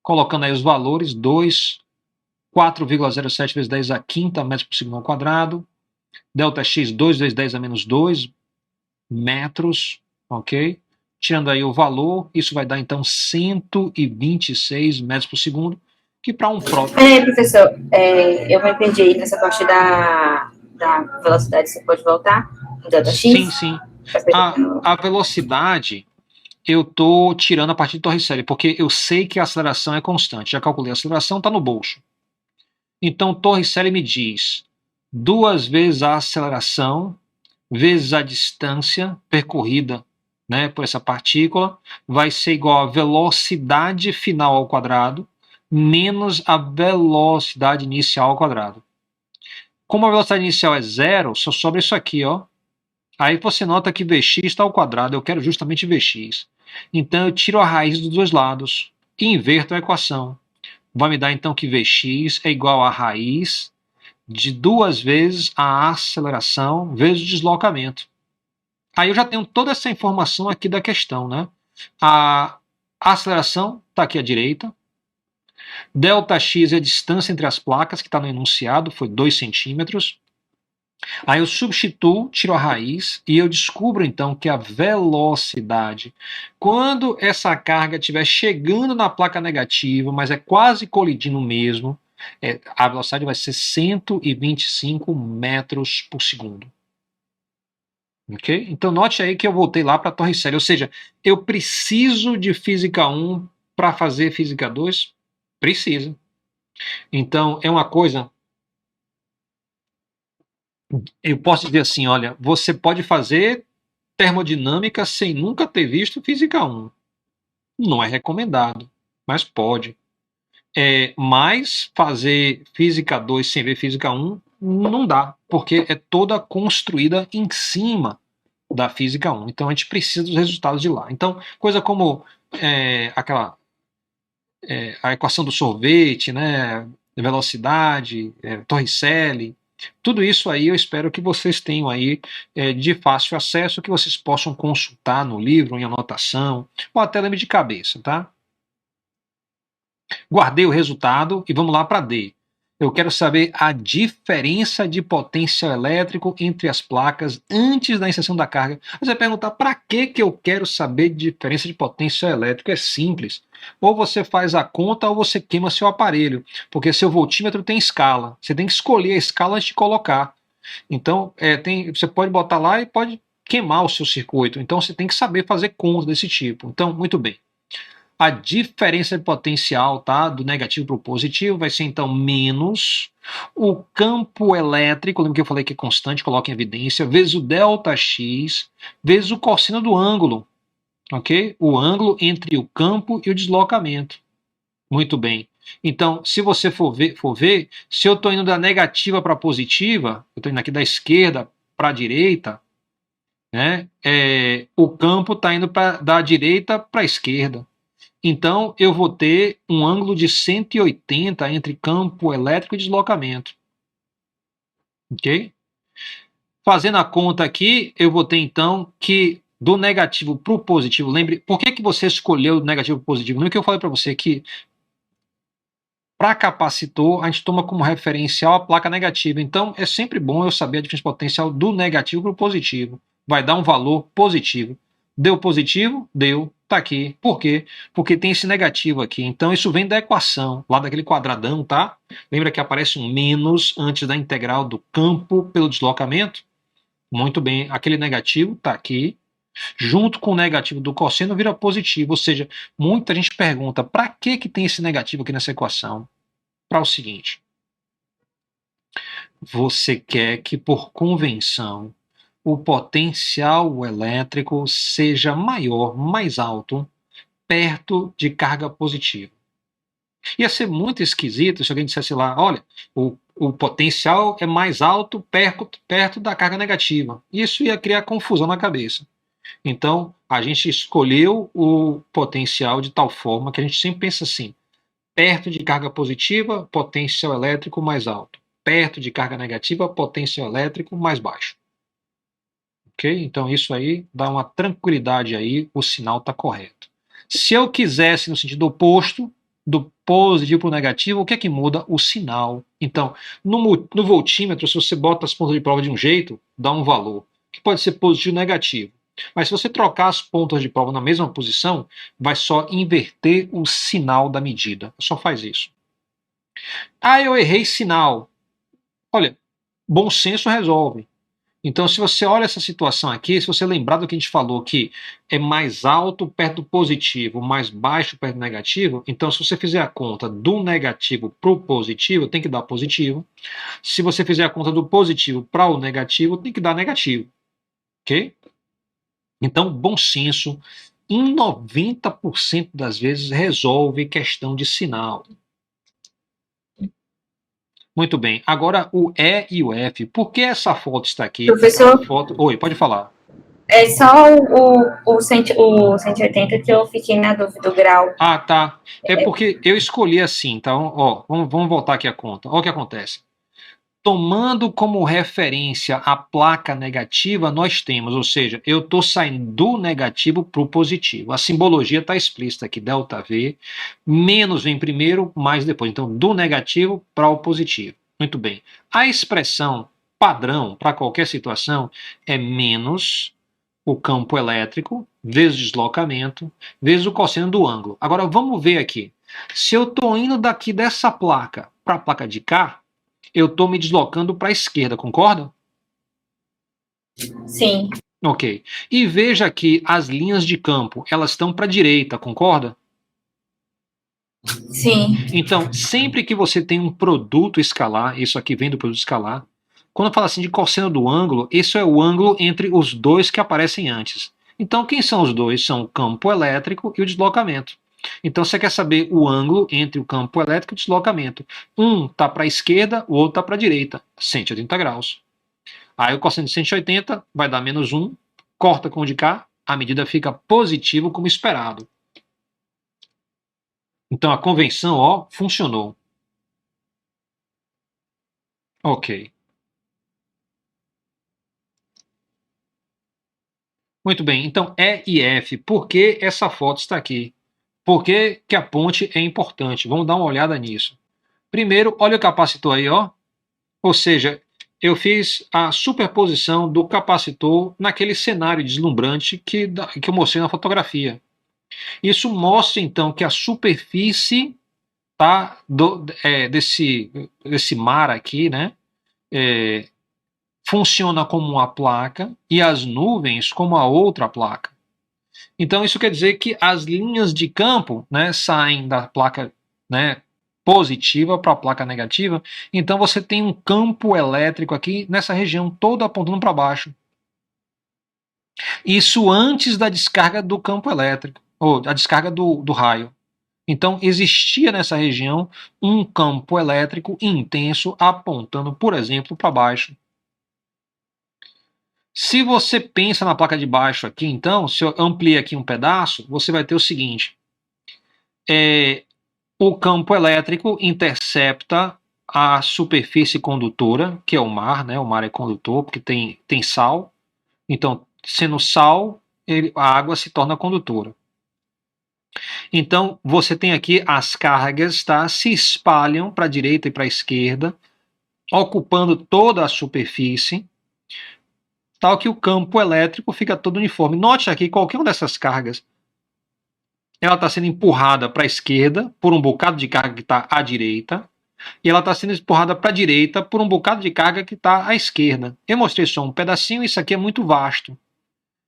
Colocando aí os valores, 4,07 vezes 10 a quinta metros por segundo ao quadrado. ΔX, 2 vezes 10 a menos 2 metros, ok? Tirando aí o valor, isso vai dar então 126 metros por segundo, que para um próprio... Peraí, professor, eu me perdi aí nessa parte da velocidade, você pode voltar? Delta Sim, X? sim. A velocidade eu tô tirando a partir de Torricelli, porque eu sei que a aceleração é constante. Já calculei, a aceleração está no bolso. Então, Torricelli me diz 2 vezes a aceleração vezes a distância percorrida, né, por essa partícula vai ser igual a velocidade final ao quadrado menos a velocidade inicial ao quadrado. Como a velocidade inicial é zero, só sobra isso aqui, ó. Aí você nota que Vx está ao quadrado, eu quero justamente Vx. Então eu tiro a raiz dos dois lados e inverto a equação. Vai me dar então que Vx é igual a raiz de 2 vezes a aceleração vezes o deslocamento. Aí eu já tenho toda essa informação aqui da questão, né? A aceleração está aqui à direita. Δx é a distância entre as placas, que está no enunciado, foi 2 centímetros. Aí eu substituo, tiro a raiz e eu descubro então que a velocidade, quando essa carga estiver chegando na placa negativa, mas é quase colidindo mesmo, a velocidade vai ser 125 metros por segundo. Ok? Então note aí que eu voltei lá para a Torricelli, ou seja, eu preciso de física 1 para fazer física 2? Precisa. Então é uma coisa, eu posso dizer assim, olha, você pode fazer termodinâmica sem nunca ter visto física 1. Não é recomendado, mas pode. Mas fazer física 2 sem ver física 1 não dá, porque é toda construída em cima da física 1. Então a gente precisa dos resultados de lá. Então, coisa como a equação do sorvete, né, velocidade, Torricelli, tudo isso aí eu espero que vocês tenham aí de fácil acesso, que vocês possam consultar no livro, em anotação, ou até lembre de cabeça, tá? Guardei o resultado e vamos lá para D. Eu quero saber a diferença de potencial elétrico entre as placas antes da inserção da carga. Você vai perguntar, para que eu quero saber de diferença de potencial elétrico? É simples. Ou você faz a conta ou você queima seu aparelho, porque seu voltímetro tem escala. Você tem que escolher a escala antes de colocar. Então, você pode botar lá e pode queimar o seu circuito. Então, você tem que saber fazer contas desse tipo. Então, muito bem. A diferença de potencial, tá, do negativo para o positivo vai ser então menos o campo elétrico, lembra que eu falei que é constante, coloca em evidência, vezes o ΔX, vezes o cosseno do ângulo, ok? O ângulo entre o campo e o deslocamento. Muito bem. Então, se você for ver se eu estou indo da negativa para positiva, eu estou indo aqui da esquerda para a direita, né? O campo está indo da direita para a esquerda. Então, eu vou ter um ângulo de 180 entre campo elétrico e deslocamento. Ok? Fazendo a conta aqui, eu vou ter então que do negativo para o positivo, lembre, por que você escolheu do negativo para o positivo? Não é que eu falei para você que para capacitor, a gente toma como referencial a placa negativa. Então, é sempre bom eu saber a diferença potencial do negativo para o positivo. Vai dar um valor positivo. Deu positivo? Deu. Tá aqui. Por quê? Porque tem esse negativo aqui. Então, isso vem da equação, lá daquele quadradão, tá? Lembra que aparece um menos antes da integral do campo pelo deslocamento? Muito bem. Aquele negativo tá aqui. Junto com o negativo do cosseno vira positivo. Ou seja, muita gente pergunta, para que tem esse negativo aqui nessa equação? Para o seguinte, você quer que, por convenção, o potencial elétrico seja maior, mais alto, perto de carga positiva. Ia ser muito esquisito se alguém dissesse lá, olha, o potencial é mais alto perto da carga negativa. Isso ia criar confusão na cabeça. Então, a gente escolheu o potencial de tal forma que a gente sempre pensa assim, perto de carga positiva, potencial elétrico mais alto. Perto de carga negativa, potencial elétrico mais baixo. Ok? Então isso aí dá uma tranquilidade aí, o sinal está correto. Se eu quisesse no sentido oposto, do positivo para o negativo, o que é que muda? O sinal. Então, no voltímetro, se você bota as pontas de prova de um jeito, dá um valor, que pode ser positivo ou negativo. Mas se você trocar as pontas de prova na mesma posição, vai só inverter o sinal da medida. Só faz isso. Ah, eu errei sinal. Olha, bom senso resolve. Então, se você olha essa situação aqui, se você lembrar do que a gente falou, que é mais alto perto do positivo, mais baixo perto do negativo, então se você fizer a conta do negativo para o positivo, tem que dar positivo. Se você fizer a conta do positivo para o negativo, tem que dar negativo. Ok? Então, bom senso, em 90% das vezes, resolve questão de sinal. Muito bem. Agora o E e o F. Por que essa foto está aqui? Professor, Oi, pode falar. é só o 180 que eu fiquei na dúvida do grau. Ah, tá. É porque eu escolhi assim, então, ó, vamos voltar aqui a conta. Olha o que acontece. Tomando como referência a placa negativa, nós temos, ou seja, eu estou saindo do negativo para o positivo. A simbologia está explícita aqui, ΔV, menos vem primeiro, mais depois. Então, do negativo para o positivo. Muito bem. A expressão padrão para qualquer situação é menos o campo elétrico, vezes o deslocamento, vezes o cosseno do ângulo. Agora, vamos ver aqui. Se eu estou indo daqui dessa placa para a placa de cá, eu estou me deslocando para a esquerda, concorda? Sim. Ok. E veja que as linhas de campo, elas estão para a direita, concorda? Sim. Então, sempre que você tem um produto escalar, isso aqui vem do produto escalar, quando fala assim de cosseno do ângulo, isso é o ângulo entre os dois que aparecem antes. Então, quem são os dois? São o campo elétrico e o deslocamento. Então, você quer saber o ângulo entre o campo elétrico e o deslocamento. Um está para a esquerda, o outro está para a direita, 180 graus. Aí o cosseno de 180 vai dar menos 1, corta com o de cá, a medida fica positivo como esperado. Então, a convenção, ó, funcionou. Ok. Muito bem, então E e F, por que essa foto está aqui? Por que, que a ponte é importante? Vamos dar uma olhada nisso. Primeiro, olha o capacitor aí, ó. Ou seja, eu fiz a superposição do capacitor naquele cenário deslumbrante que eu mostrei na fotografia. Isso mostra, então, que a superfície tá, desse mar aqui, né? Funciona como uma placa e as nuvens como a outra placa. Então, isso quer dizer que as linhas de campo, né, saem da placa, né, positiva para a placa negativa. Então, você tem um campo elétrico aqui nessa região toda apontando para baixo. Isso antes da descarga do campo elétrico, ou a descarga do raio. Então, existia nessa região um campo elétrico intenso apontando, por exemplo, para baixo. Se você pensa na placa de baixo aqui, então, se eu ampliar aqui um pedaço, você vai ter o seguinte. O campo elétrico intercepta a superfície condutora, que é o mar, né? O mar é condutor, porque tem sal. Então, sendo sal, a água se torna condutora. Então, você tem aqui as cargas, tá? Se espalham para a direita e para a esquerda, ocupando toda a superfície, tal que o campo elétrico fica todo uniforme. Note aqui, qualquer uma dessas cargas, ela está sendo empurrada para a esquerda por um bocado de carga que está à direita, e ela está sendo empurrada para a direita por um bocado de carga que está à esquerda. Eu mostrei só um pedacinho, isso aqui é muito vasto.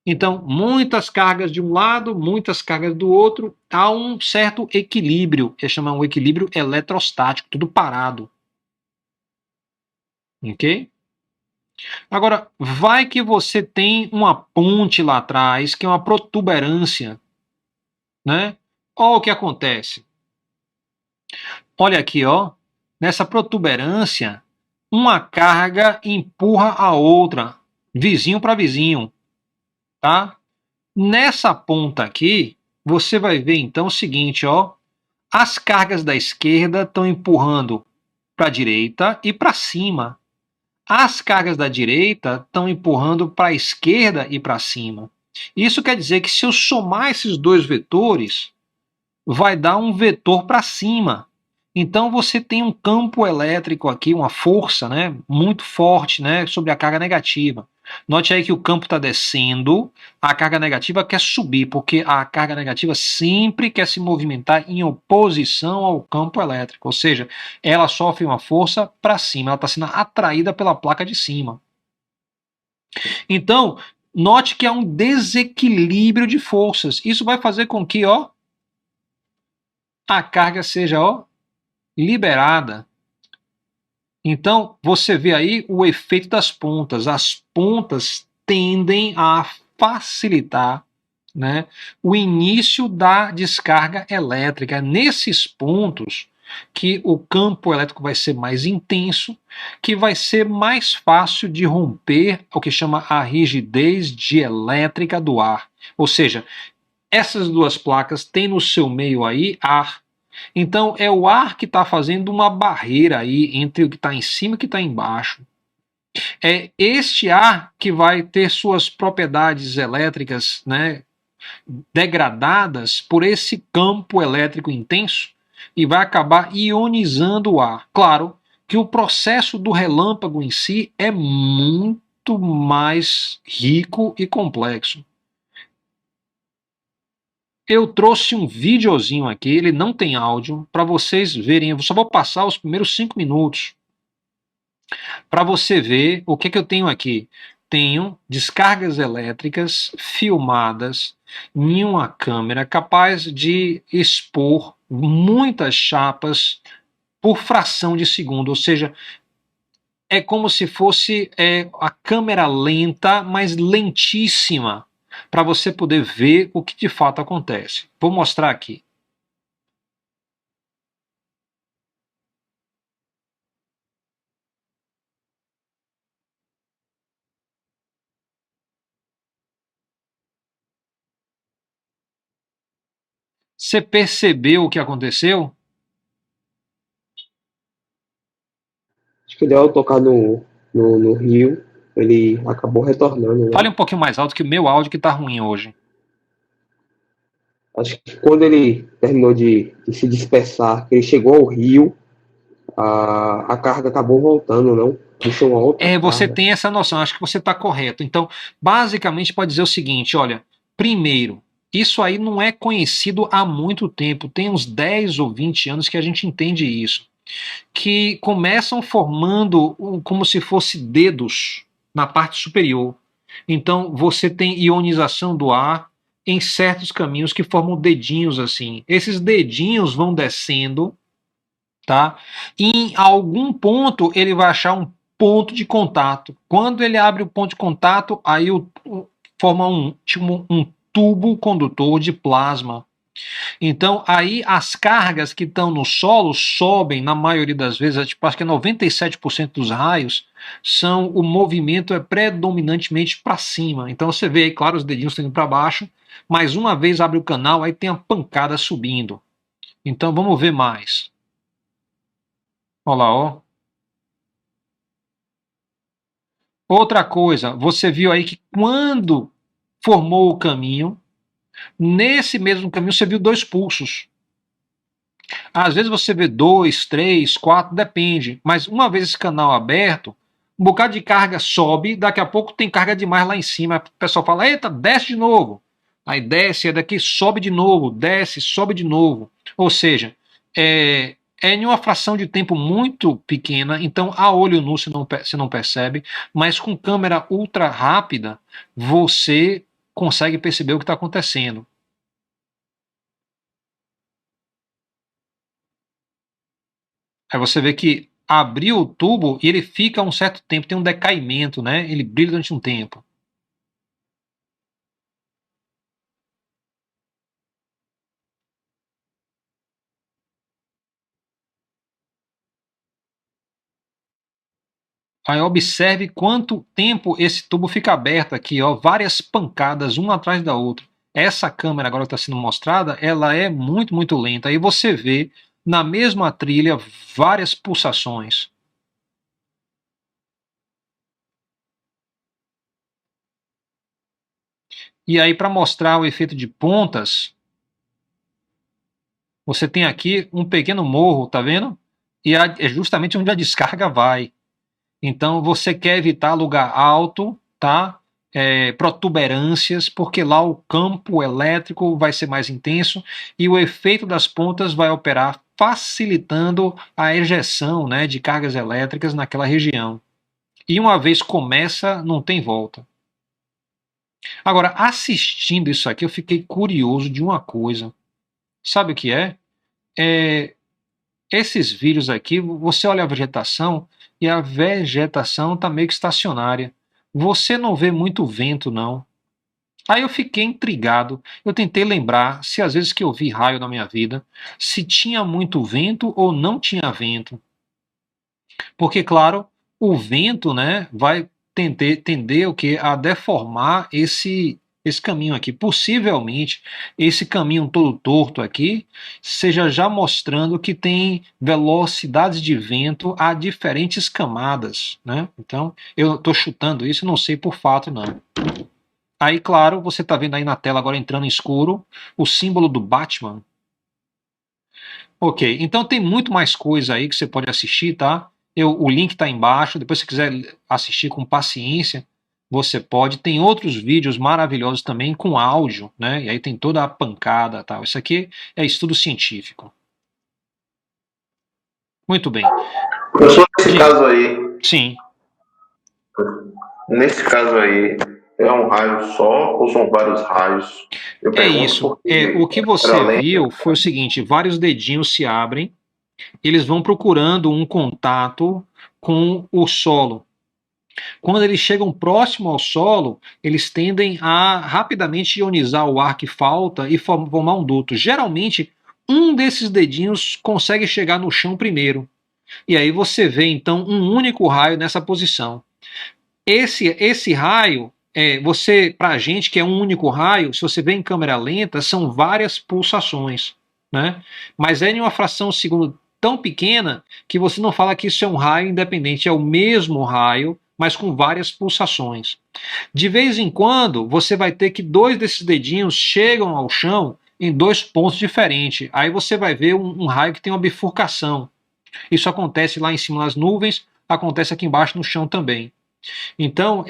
Então, muitas cargas de um lado, muitas cargas do outro, há um certo equilíbrio, que é chamado um equilíbrio eletrostático, tudo parado. Ok? Agora, vai que você tem uma ponte lá atrás, que é uma protuberância, né? Olha o que acontece. Olha aqui, ó. Nessa protuberância, uma carga empurra a outra, vizinho para vizinho, tá? Nessa ponta aqui, você vai ver então o seguinte, ó. As cargas da esquerda estão empurrando para a direita e para cima. As cargas da direita estão empurrando para a esquerda e para cima. Isso quer dizer que se eu somar esses dois vetores, vai dar um vetor para cima. Então você tem um campo elétrico aqui, uma força, né, muito forte, né, sobre a carga negativa. Note aí que o campo está descendo, a carga negativa quer subir, porque a carga negativa sempre quer se movimentar em oposição ao campo elétrico, ou seja, ela sofre uma força para cima, ela está sendo atraída pela placa de cima. Então, note que há um desequilíbrio de forças. Isso vai fazer com que, ó, a carga seja, ó, liberada. Então, você vê aí o efeito das pontas. As pontas tendem a facilitar, né, o início da descarga elétrica. Nesses pontos que o campo elétrico vai ser mais intenso, que vai ser mais fácil de romper o que chama a rigidez dielétrica do ar. Ou seja, essas duas placas têm no seu meio aí ar. Então é o ar que está fazendo uma barreira aí entre o que está em cima e o que está embaixo. É este ar que vai ter suas propriedades elétricas, né, degradadas por esse campo elétrico intenso e vai acabar ionizando o ar. Claro que o processo do relâmpago em si é muito mais rico e complexo. Eu trouxe um videozinho aqui, ele não tem áudio, para vocês verem. Eu só vou passar os primeiros 5 minutos para você ver o que eu tenho aqui. Tenho descargas elétricas filmadas em uma câmera capaz de expor muitas chapas por fração de segundo, ou seja, é como se fosse a câmera lenta, mas lentíssima, para você poder ver o que de fato acontece. Vou mostrar aqui. Você percebeu o que aconteceu? Acho que ele ao tocar no rio, ele acabou retornando, Fale né? um pouquinho mais alto que o meu áudio que tá ruim hoje. Acho que quando ele terminou de se dispersar, que ele chegou ao rio, a carga acabou voltando, não? Deixou uma outra Você carga. tem essa noção, acho que você está correto. Então, basicamente pode dizer o seguinte, olha, primeiro, isso aí não é conhecido há muito tempo, tem uns 10 ou 20 anos que a gente entende isso, que começam formando como se fosse dedos na parte superior. Então, você tem ionização do ar em certos caminhos que formam dedinhos assim. Esses dedinhos vão descendo, tá? E em algum ponto ele vai achar um ponto de contato. Quando ele abre o ponto de contato, aí forma tipo um tubo condutor de plasma. Então, aí as cargas que estão no solo sobem, na maioria das vezes, tipo, acho que 97% dos raios, o movimento é predominantemente para cima. Então você vê aí, claro, os dedinhos estão indo para baixo, mas uma vez abre o canal, aí tem a pancada subindo. Então vamos ver mais. Olha lá, ó. Outra coisa, você viu aí que quando formou o caminho, nesse mesmo caminho você viu dois pulsos. Às vezes você vê dois, três, quatro, depende. Mas uma vez esse canal aberto, um bocado de carga sobe, daqui a pouco tem carga demais lá em cima. O pessoal fala, eita, desce de novo. Aí desce, é daqui, sobe de novo, desce, sobe de novo. Ou seja, em uma fração de tempo muito pequena, então a olho nu você não percebe, mas com câmera ultra rápida você consegue perceber o que está acontecendo. Aí você vê que abriu o tubo e ele fica um certo tempo, tem um decaimento, né? Ele brilha durante um tempo. Aí observe quanto tempo esse tubo fica aberto aqui, ó, várias pancadas, uma atrás da outra. Essa câmera agora que está sendo mostrada, ela é muito, muito lenta. Aí você vê na mesma trilha várias pulsações. E aí, para mostrar o efeito de pontas, você tem aqui um pequeno morro, tá vendo? E é justamente onde a descarga vai. Então você quer evitar lugar alto, tá? Protuberâncias, porque lá o campo elétrico vai ser mais intenso e o efeito das pontas vai operar facilitando a ejeção, né, de cargas elétricas naquela região. E uma vez começa, não tem volta. Agora, assistindo isso aqui, eu fiquei curioso de uma coisa. Sabe o que é? É esses vídeos aqui, você olha a vegetação e a vegetação está meio que estacionária. Você não vê muito vento, não. Aí eu fiquei intrigado. Eu tentei lembrar se às vezes que eu vi raio na minha vida, se tinha muito vento ou não tinha vento. Porque, claro, o vento, né, vai tender o que a deformar esse caminho aqui. Possivelmente, esse caminho todo torto aqui seja já mostrando que tem velocidades de vento a diferentes camadas, né? Então, eu estou chutando isso, não sei por fato não. Aí, claro, você está vendo aí na tela agora entrando em escuro o símbolo do Batman. Ok, então tem muito mais coisa aí que você pode assistir, tá? O link está embaixo. Depois, se quiser assistir com paciência, você pode. Tem outros vídeos maravilhosos também com áudio, né? E aí tem toda a pancada, tal. Isso aqui é estudo científico. Muito bem. Professor, nesse Diga. caso aí, Sim. nesse caso aí, é um raio só ou são vários raios? Eu É pergunto isso. porque O que era você lento. viu foi o seguinte: vários dedinhos se abrem, eles vão procurando um contato com o solo. Quando eles chegam próximo ao solo, eles tendem a rapidamente ionizar o ar que falta e formar um duto. Geralmente, um desses dedinhos consegue chegar no chão primeiro. E aí você vê então um único raio nessa posição. Esse raio, para a gente que é um único raio, se você vê em câmera lenta, são várias pulsações, né? Mas é em uma fração de segundo tão pequena que você não fala que isso é um raio independente, é o mesmo raio, mas com várias pulsações. De vez em quando, você vai ter que dois desses dedinhos chegam ao chão em dois pontos diferentes. Aí você vai ver um raio que tem uma bifurcação. Isso acontece lá em cima nas nuvens, acontece aqui embaixo no chão também. Então,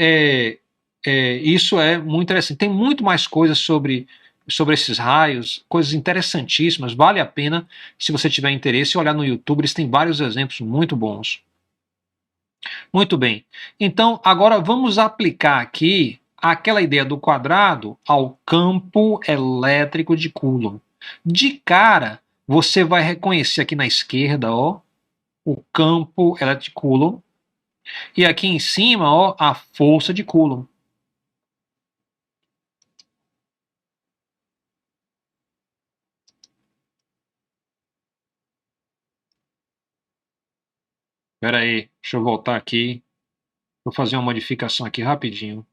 isso é muito interessante. Tem muito mais coisas sobre esses raios, coisas interessantíssimas. Vale a pena, se você tiver interesse, olhar no YouTube. Eles têm vários exemplos muito bons. Muito bem. Então, agora vamos aplicar aqui aquela ideia do quadrado ao campo elétrico de Coulomb. De cara, você vai reconhecer aqui na esquerda, ó, o campo elétrico de Coulomb, e aqui em cima, ó, a força de Coulomb. Espera aí, deixa eu voltar aqui. Vou fazer uma modificação aqui rapidinho.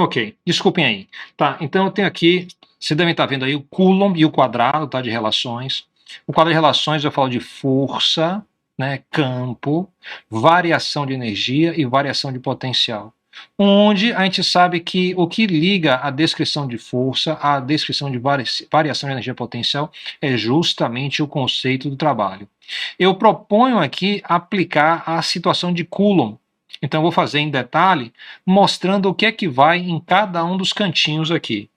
Ok, desculpem aí. Tá, então eu tenho aqui, vocês devem estar vendo aí o Coulomb e o quadrado, tá, de relações. O quadro de relações eu falo de força, né, campo, variação de energia e variação de potencial. Onde a gente sabe que o que liga a descrição de força à descrição de variação de energia potencial é justamente o conceito do trabalho. Eu proponho aqui aplicar a situação de Coulomb. Então, eu vou fazer em detalhe, mostrando o que é que vai em cada um dos cantinhos aqui.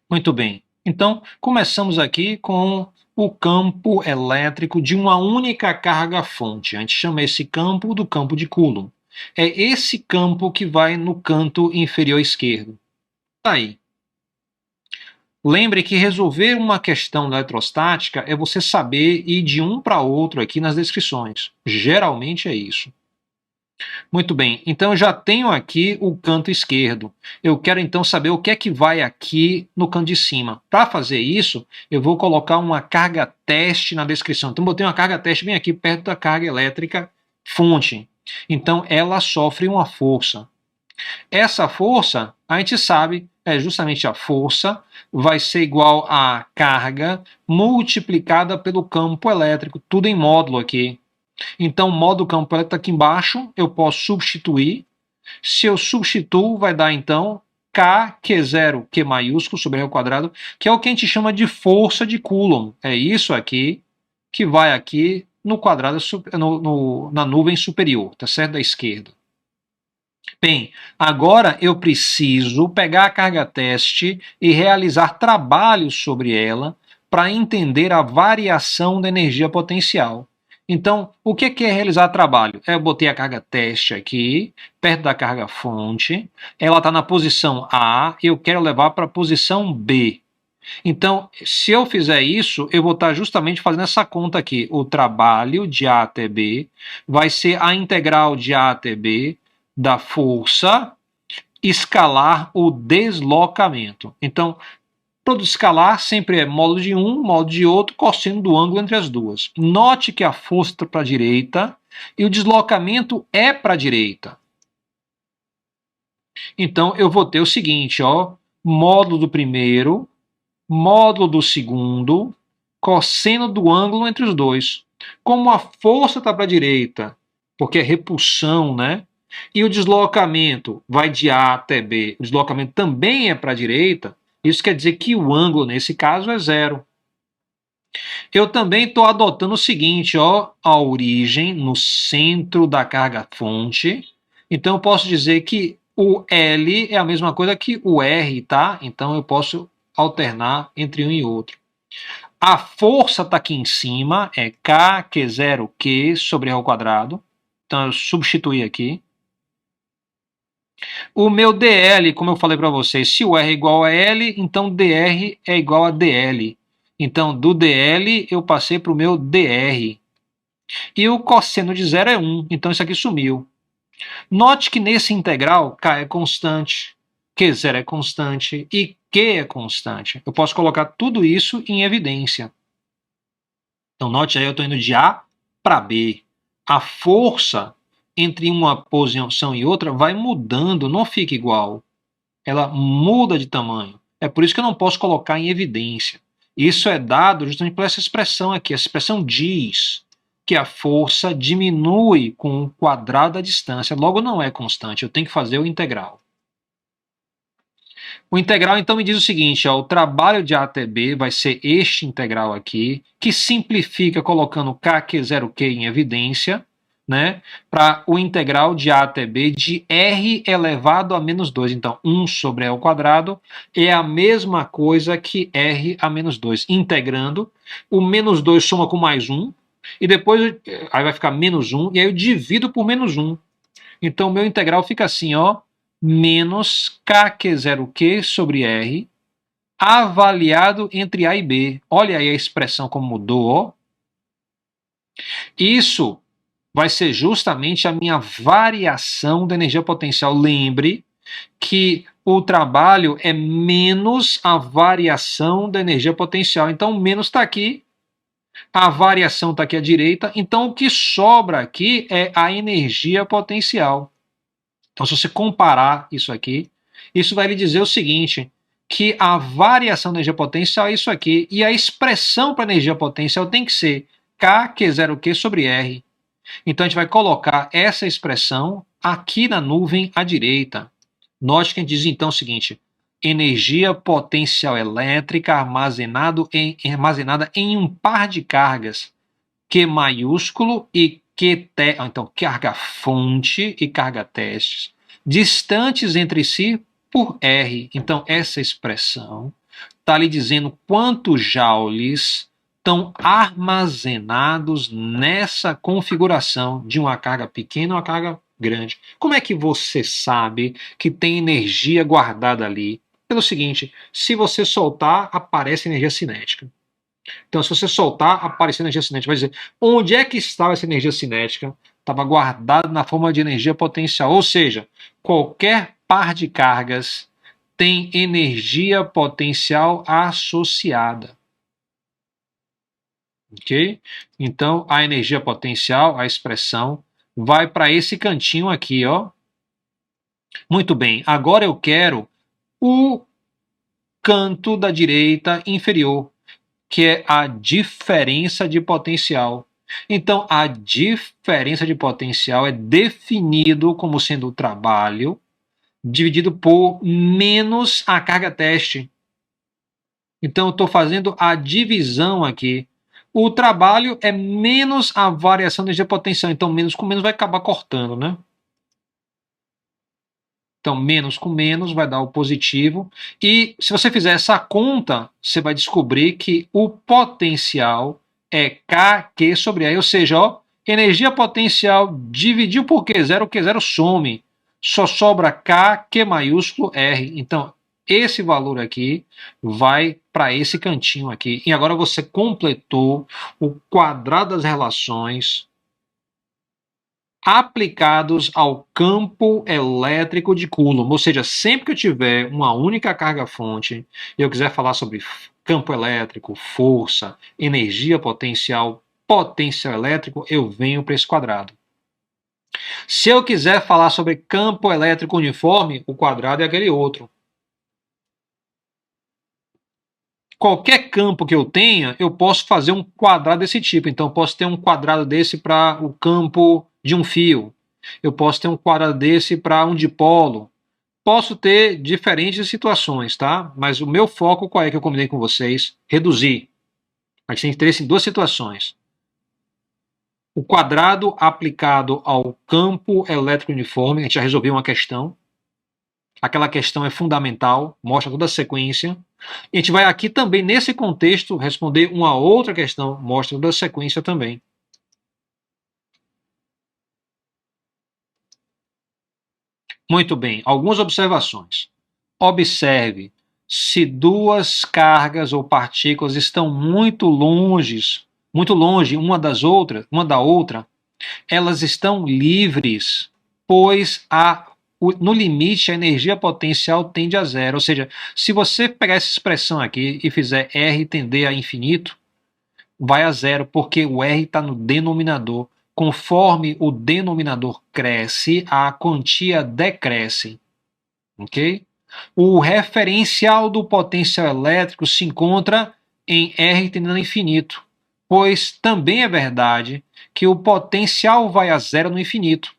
Muito bem. Então, começamos aqui com o campo elétrico de uma única carga-fonte. A gente chama esse campo do campo de Coulomb. É esse campo que vai no canto inferior esquerdo. Tá aí. Lembre que resolver uma questão da eletrostática é você saber ir de um para outro aqui nas descrições. Geralmente é isso. Muito bem, então eu já tenho aqui o canto esquerdo. Eu quero então saber o que é que vai aqui no canto de cima. Para fazer isso, eu vou colocar uma carga teste na descrição. Então, botei uma carga teste bem aqui perto da carga elétrica fonte. Então, ela sofre uma força. Essa força, a gente sabe, é justamente a força, vai ser igual a carga multiplicada pelo campo elétrico, tudo em módulo aqui. Então, o módulo campo elétrico aqui embaixo, eu posso substituir. Se eu substituo, vai dar então K, Q0, Q maiúsculo sobre R ao quadrado, que é o que a gente chama de força de Coulomb. É isso aqui que vai aqui no quadrado, na nuvem superior, tá certo? Da esquerda. Bem, agora eu preciso pegar a carga teste e realizar trabalhos sobre ela para entender a variação da energia potencial. Então, o que é realizar trabalho? Eu botei a carga teste aqui, perto da carga fonte, ela está na posição A, eu quero levar para a posição B. Então, se eu fizer isso, eu vou estar justamente fazendo essa conta aqui. O trabalho de A até B vai ser a integral de A até B da força escalar o deslocamento. Então, produto escalar sempre é módulo de um, módulo de outro, cosseno do ângulo entre as duas. Note que a força está para a direita e o deslocamento é para a direita. Então, eu vou ter o seguinte, ó, módulo do primeiro, módulo do segundo, cosseno do ângulo entre os dois. Como a força está para a direita, porque é repulsão, né? E o deslocamento vai de A até B, o deslocamento também é para a direita, isso quer dizer que o ângulo, nesse caso, é zero. Eu também estou adotando o seguinte, ó, a origem no centro da carga-fonte. Então, eu posso dizer que o L é a mesma coisa que o R, tá? Então, eu posso alternar entre um e outro. A força está aqui em cima, é K, Q0, Q sobre R ao quadrado. Então, eu substituí aqui. O meu DL, como eu falei para vocês, se o R é igual a L, então DR é igual a DL. Então, do DL, eu passei para o meu DR. E o cosseno de zero é 1, então isso aqui sumiu. Note que nesse integral, K é constante, Q0 é constante e Q é constante. Eu posso colocar tudo isso em evidência. Então, note aí, eu estou indo de A para B. A força entre uma posição e outra vai mudando, não fica igual. Ela muda de tamanho. É por isso que eu não posso colocar em evidência. Isso é dado justamente por essa expressão aqui. Essa expressão diz que a força diminui com o quadrado da distância. Logo, não é constante. Eu tenho que fazer o integral. O integral, então, me diz o seguinte, ó, o trabalho de A até B vai ser este integral aqui, que simplifica colocando K0Q em evidência, né, para o integral de A até B de R elevado a menos 2. Então, 1 sobre E ao quadrado é a mesma coisa que R a menos 2. Integrando, o menos 2 soma com mais 1, e depois aí vai ficar menos 1, e aí eu divido por menos 1. Então, o meu integral fica assim, ó, menos K0Q sobre R, avaliado entre A e B. Olha aí a expressão como mudou, ó. Isso vai ser justamente a minha variação da energia potencial. Lembre que o trabalho é menos a variação da energia potencial. Então, o menos está aqui, a variação está aqui à direita. Então, o que sobra aqui é a energia potencial. Então, se você comparar isso aqui, isso vai lhe dizer o seguinte, que a variação da energia potencial é isso aqui, e a expressão para energia potencial tem que ser K, Q0Q sobre R. Então, a gente vai colocar essa expressão aqui na nuvem à direita. Note que a gente diz então o seguinte, energia potencial elétrica armazenada em um par de cargas, Q maiúsculo e então carga fonte e carga testes, distantes entre si por R. Então, essa expressão está lhe dizendo quantos joules estão armazenados nessa configuração de uma carga pequena ou uma carga grande. Como é que você sabe que tem energia guardada ali? Pelo seguinte, se você soltar, aparece energia cinética. Então, se você soltar, aparece energia cinética. Vai dizer, onde é que estava essa energia cinética? Estava guardada na forma de energia potencial. Ou seja, qualquer par de cargas tem energia potencial associada. Ok? Então, a energia potencial, a expressão, vai para esse cantinho aqui, ó. Muito bem, agora eu quero o canto da direita inferior, que é a diferença de potencial. Então, a diferença de potencial é definido como sendo o trabalho dividido por menos a carga teste. Então, eu estou fazendo a divisão aqui. O trabalho é menos a variação de energia potencial. Então, menos com menos vai acabar cortando, né? Então, menos com menos vai dar o positivo. E se você fizer essa conta, você vai descobrir que o potencial é KQ sobre E. Ou seja, ó, energia potencial dividiu por Q0, Q0 some. Só sobra K, Q maiúsculo, R. Então, esse valor aqui vai para esse cantinho aqui. E agora você completou o quadrado das relações aplicados ao campo elétrico de Coulomb. Ou seja, sempre que eu tiver uma única carga-fonte e eu quiser falar sobre campo elétrico, força, energia potencial, potencial elétrico, eu venho para esse quadrado. Se eu quiser falar sobre campo elétrico uniforme, o quadrado é aquele outro. Qualquer campo que eu tenha, eu posso fazer um quadrado desse tipo. Então, eu posso ter um quadrado desse para o campo de um fio. Eu posso ter um quadrado desse para um dipolo. Posso ter diferentes situações, tá? Mas o meu foco, qual é que eu combinei com vocês? Reduzir. A gente tem interesse em duas situações. O quadrado aplicado ao campo elétrico uniforme, a gente já resolveu uma questão. Aquela questão é fundamental, mostra toda a sequência. E a gente vai aqui também, nesse contexto, responder uma outra questão, mostra toda a sequência também. Muito bem, algumas observações. Observe se duas cargas ou partículas estão muito longe uma da outra, elas estão livres, pois no limite a energia potencial tende a zero. Ou seja, se você pegar essa expressão aqui e fizer R tender a infinito, vai a zero, porque o R está no denominador. Conforme o denominador cresce, a quantia decresce. Ok? O referencial do potencial elétrico se encontra em R tendendo a infinito, pois também é verdade que o potencial vai a zero no infinito.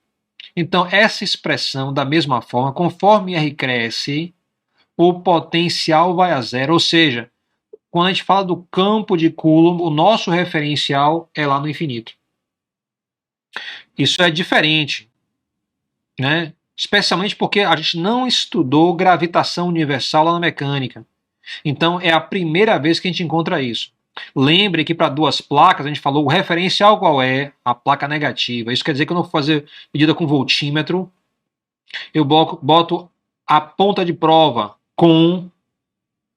Então, essa expressão, da mesma forma, conforme R cresce, o potencial vai a zero. Ou seja, quando a gente fala do campo de Coulomb, o nosso referencial é lá no infinito. Isso é diferente, né? Especialmente porque a gente não estudou gravitação universal lá na mecânica. Então, é a primeira vez que a gente encontra isso. Lembre que para duas placas, a gente falou o referencial qual é? A placa negativa. Isso quer dizer que eu não vou fazer medida com voltímetro. Eu boto a ponta de prova com,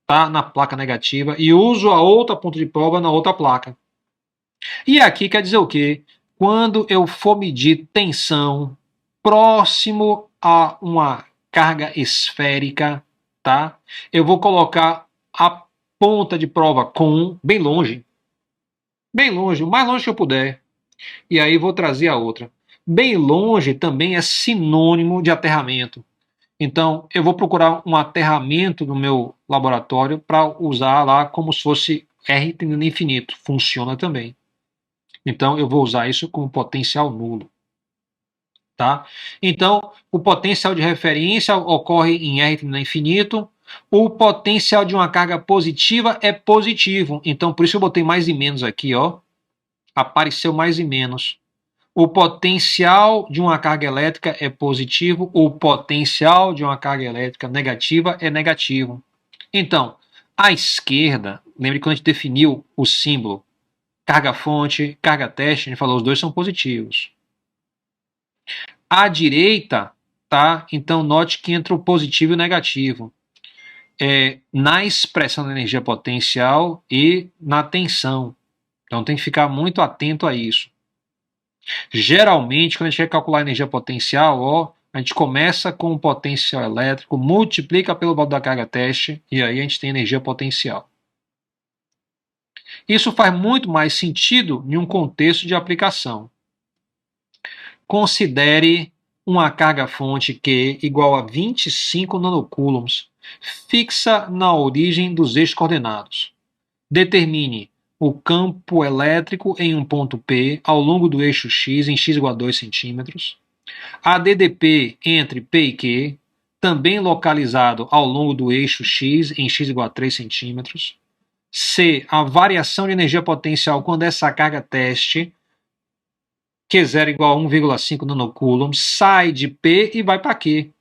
tá, na placa negativa e uso a outra ponta de prova na outra placa. E aqui quer dizer o quê? Quando eu for medir tensão próximo a uma carga esférica, tá? Eu vou colocar a ponta de prova com bem longe, o mais longe que eu puder, e aí vou trazer a outra. Bem longe também é sinônimo de aterramento. Então, eu vou procurar um aterramento no meu laboratório para usar lá como se fosse R tendendo a infinito. Funciona também. Então, eu vou usar isso como potencial nulo. Tá? Então, o potencial de referência ocorre em R tendendo a infinito. O potencial de uma carga positiva é positivo. Então, por isso eu botei mais e menos aqui, ó. Apareceu mais e menos. O potencial de uma carga elétrica é positivo, o potencial de uma carga elétrica negativa é negativo. Então, à esquerda, lembre que quando a gente definiu o símbolo carga-fonte, carga-teste, a gente falou os dois são positivos. À direita, tá? Então, note que entra o positivo e o negativo. Na expressão da energia potencial e na tensão. Então, tem que ficar muito atento a isso. Geralmente, quando a gente quer calcular a energia potencial, ó, a gente começa com o potencial elétrico, multiplica pelo valor da carga teste e aí a gente tem energia potencial. Isso faz muito mais sentido em um contexto de aplicação. Considere uma carga-fonte Q igual a 25 nanocoulombs, fixa na origem dos eixos coordenados. Determine o campo elétrico em um ponto P ao longo do eixo X em x igual a 2 centímetros. A DDP entre P e Q, também localizado ao longo do eixo X em x igual a 3 centímetros. C. A variação de energia potencial quando essa carga teste, Q0 igual a 1,5 nanocoulombs, sai de P e vai para Q.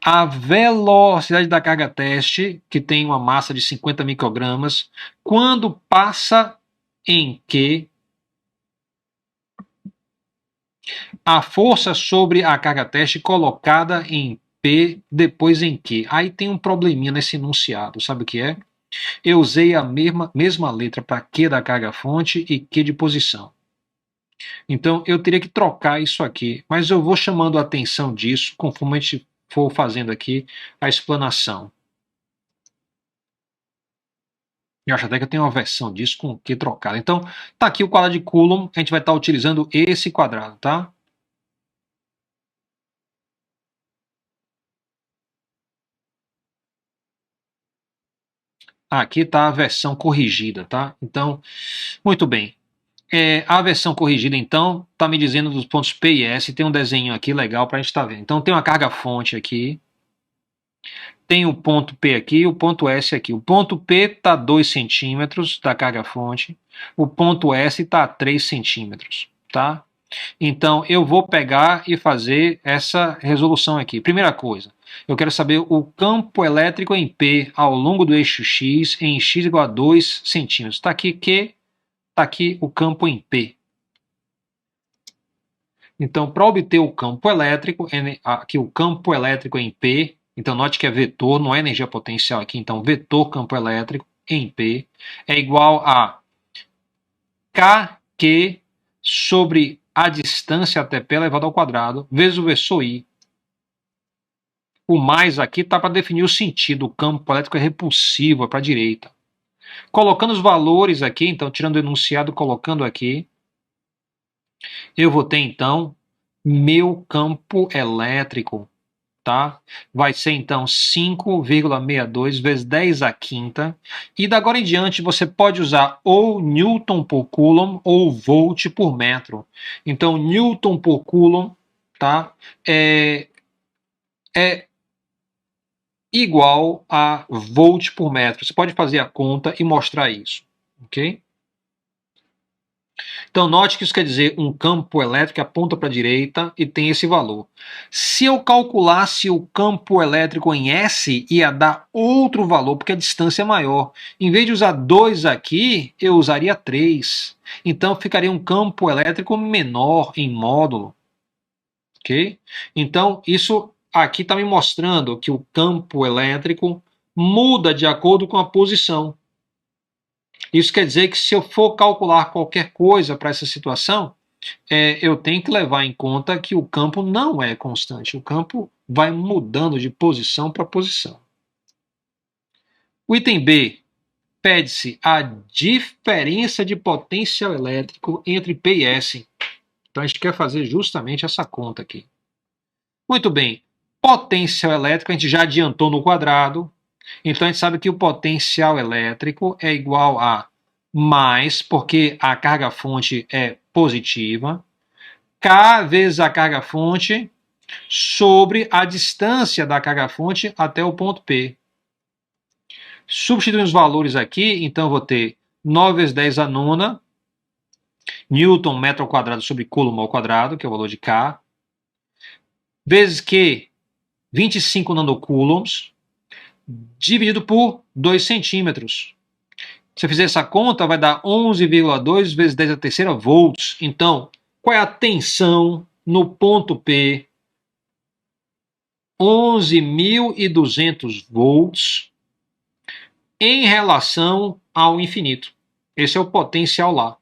A velocidade da carga teste, que tem uma massa de 50 microgramas, quando passa em Q, a força sobre a carga teste colocada em P, depois em Q. Aí tem um probleminha nesse enunciado, sabe o que é? Eu usei a mesma letra para Q da carga fonte e Q de posição. Então eu teria que trocar isso aqui, mas eu vou chamando a atenção disso conforme a gente for fazendo aqui a explanação. Eu acho até que eu tenho uma versão disso com Q trocado. Então, tá aqui o quadrado de Coulomb, a gente vai estar utilizando esse quadrado, tá? Aqui está a versão corrigida, tá? Então, muito bem. A versão corrigida, então, está me dizendo dos pontos P e S. Tem um desenho aqui legal para a gente estar vendo. Então, tem uma carga-fonte aqui. Tem o ponto P aqui e o ponto S aqui. O ponto P está a 2 centímetros da carga-fonte. O ponto S está a 3 centímetros, tá? Então, eu vou pegar e fazer essa resolução aqui. Primeira coisa, eu quero saber o campo elétrico em P ao longo do eixo X em x igual a 2 centímetros. Está aqui Q, está aqui o campo em P. Então, para obter o campo elétrico, aqui o campo elétrico em P, então note que é vetor, não é energia potencial aqui, então vetor campo elétrico em P é igual a KQ sobre a distância até P elevado ao quadrado, vezes o vetor I. O mais aqui está para definir o sentido, o campo elétrico é repulsivo, é para a direita. Colocando os valores aqui, então tirando o enunciado, colocando aqui, eu vou ter então meu campo elétrico, tá? Vai ser então 5,62 vezes 10 a quinta. E da agora em diante você pode usar ou Newton por Coulomb ou Volt por metro. Então Newton por Coulomb, tá? É igual a Volt por metro. Você pode fazer a conta e mostrar isso, ok? Então, note que isso quer dizer um campo elétrico que aponta para a direita e tem esse valor. Se eu calculasse o campo elétrico em S, ia dar outro valor, porque a distância é maior. Em vez de usar 2 aqui, eu usaria 3. Então, ficaria um campo elétrico menor em módulo. Ok? Então, isso aqui está me mostrando que o campo elétrico muda de acordo com a posição. Isso quer dizer que se eu for calcular qualquer coisa para essa situação, eu tenho que levar em conta que o campo não é constante. O campo vai mudando de posição para posição. O item B, pede-se a diferença de potencial elétrico entre P e S. Então a gente quer fazer justamente essa conta aqui. Muito bem. Potencial elétrico a gente já adiantou no quadrado. Então a gente sabe que o potencial elétrico é igual a mais, porque a carga-fonte é positiva, K vezes a carga-fonte sobre a distância da carga-fonte até o ponto P. Substituindo os valores aqui, então eu vou ter 9 vezes 10 a nona, Newton metro ao quadrado sobre Coulomb ao quadrado, que é o valor de K, vezes Q, 25 nanocoulombs, dividido por 2 centímetros. Se eu fizer essa conta, vai dar 11,2 vezes 10 a terceira volts. Então, qual é a tensão no ponto P? 11.200 volts em relação ao infinito. Esse é o potencial lá.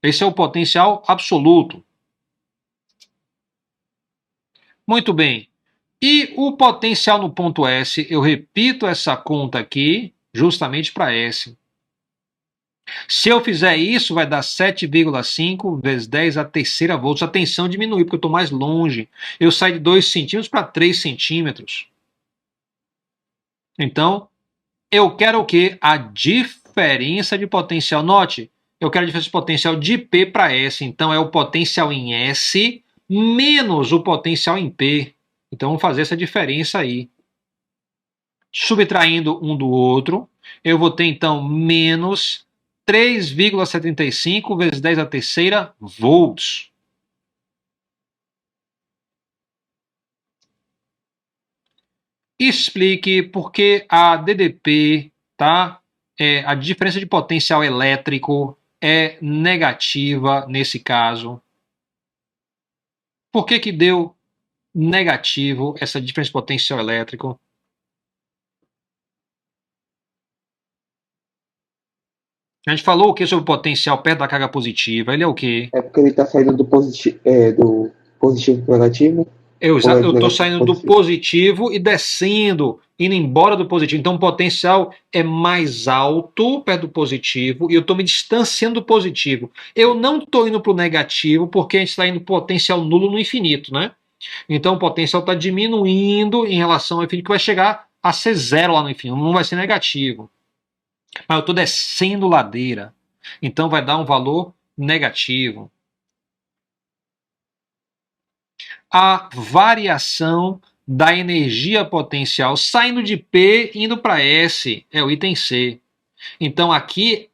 Esse é o potencial absoluto. Muito bem. E o potencial no ponto S, eu repito essa conta aqui, justamente para S. Se eu fizer isso, vai dar 7,5 vezes 10 a terceira volts. A tensão diminui, porque eu estou mais longe. Eu saio de 2 centímetros para 3 centímetros. Então, eu quero o quê? A diferença de potencial. Note, eu quero a diferença de potencial de P para S. Então, é o potencial em S menos o potencial em P. Então, vamos fazer essa diferença aí. Subtraindo um do outro, eu vou ter, então, menos 3,75 vezes 10 a terceira volts. Explique por que a DDP, tá? A diferença de potencial elétrico é negativa nesse caso. Por que que deu negativo essa diferença de potencial elétrico? A gente falou o que sobre o potencial perto da carga positiva? Ele é o quê? É porque ele está saindo do positivo para o negativo. Eu Ou é do estou negativo saindo para do positivo e descendo, indo embora do positivo. Então o potencial é mais alto perto do positivo e eu estou me distanciando do positivo. Eu não estou indo para o negativo porque a gente está indo para potencial nulo no infinito, né? Então o potencial está diminuindo em relação ao infinito, que vai chegar a ser zero lá no infinito, não vai ser negativo. Mas eu estou descendo ladeira, então vai dar um valor negativo. A variação da energia potencial saindo de P indo para S, é o item C. Então aqui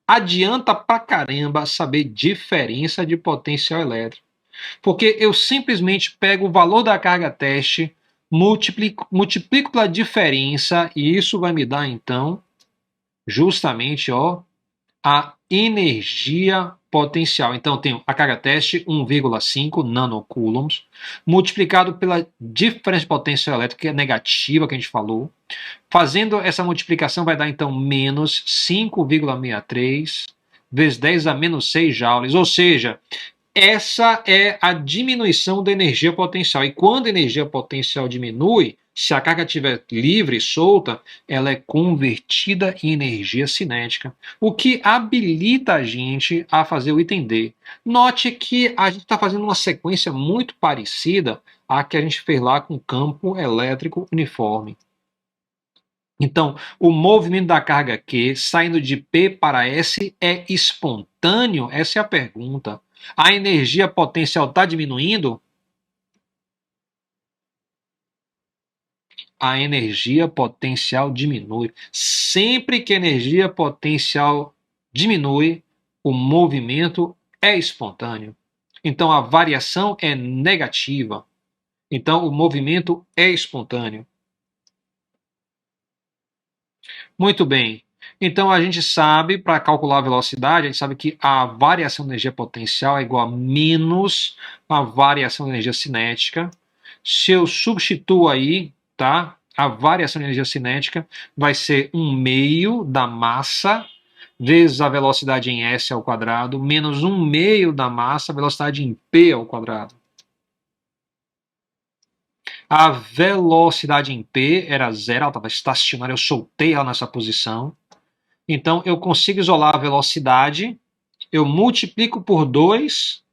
adianta pra caramba saber diferença de potencial elétrico. Porque eu simplesmente pego o valor da carga teste, multiplico pela diferença e isso vai me dar então justamente a energia potencial. Então, eu tenho a carga teste 1,5 nanocoulombs, multiplicado pela diferença de potencial elétrica, que é negativa, que a gente falou. Fazendo essa multiplicação, vai dar, então, menos 5,63 vezes 10 a menos 6 joules. Ou seja, essa é a diminuição da energia potencial. E quando a energia potencial diminui, se a carga estiver livre, solta, ela é convertida em energia cinética, o que habilita a gente a fazer o item D. Note que a gente está fazendo uma sequência muito parecida à que a gente fez lá com campo elétrico uniforme. Então, o movimento da carga Q saindo de P para S é espontâneo? Essa é a pergunta. A energia potencial está diminuindo? A energia potencial diminui. Sempre que a energia potencial diminui, o movimento é espontâneo. Então a variação é negativa. Então o movimento é espontâneo. Muito bem. Então a gente sabe, para calcular a velocidade, a gente sabe que a variação da energia potencial é igual a menos a variação da energia cinética. Se eu substituo aí, tá? A variação de energia cinética vai ser 1/2 da massa vezes a velocidade em s ao quadrado, menos 1/2 da massa, a velocidade em p ao quadrado. A velocidade em p era zero, ela estava estacionária, eu soltei ela nessa posição. Então, eu consigo isolar a velocidade, eu multiplico por 2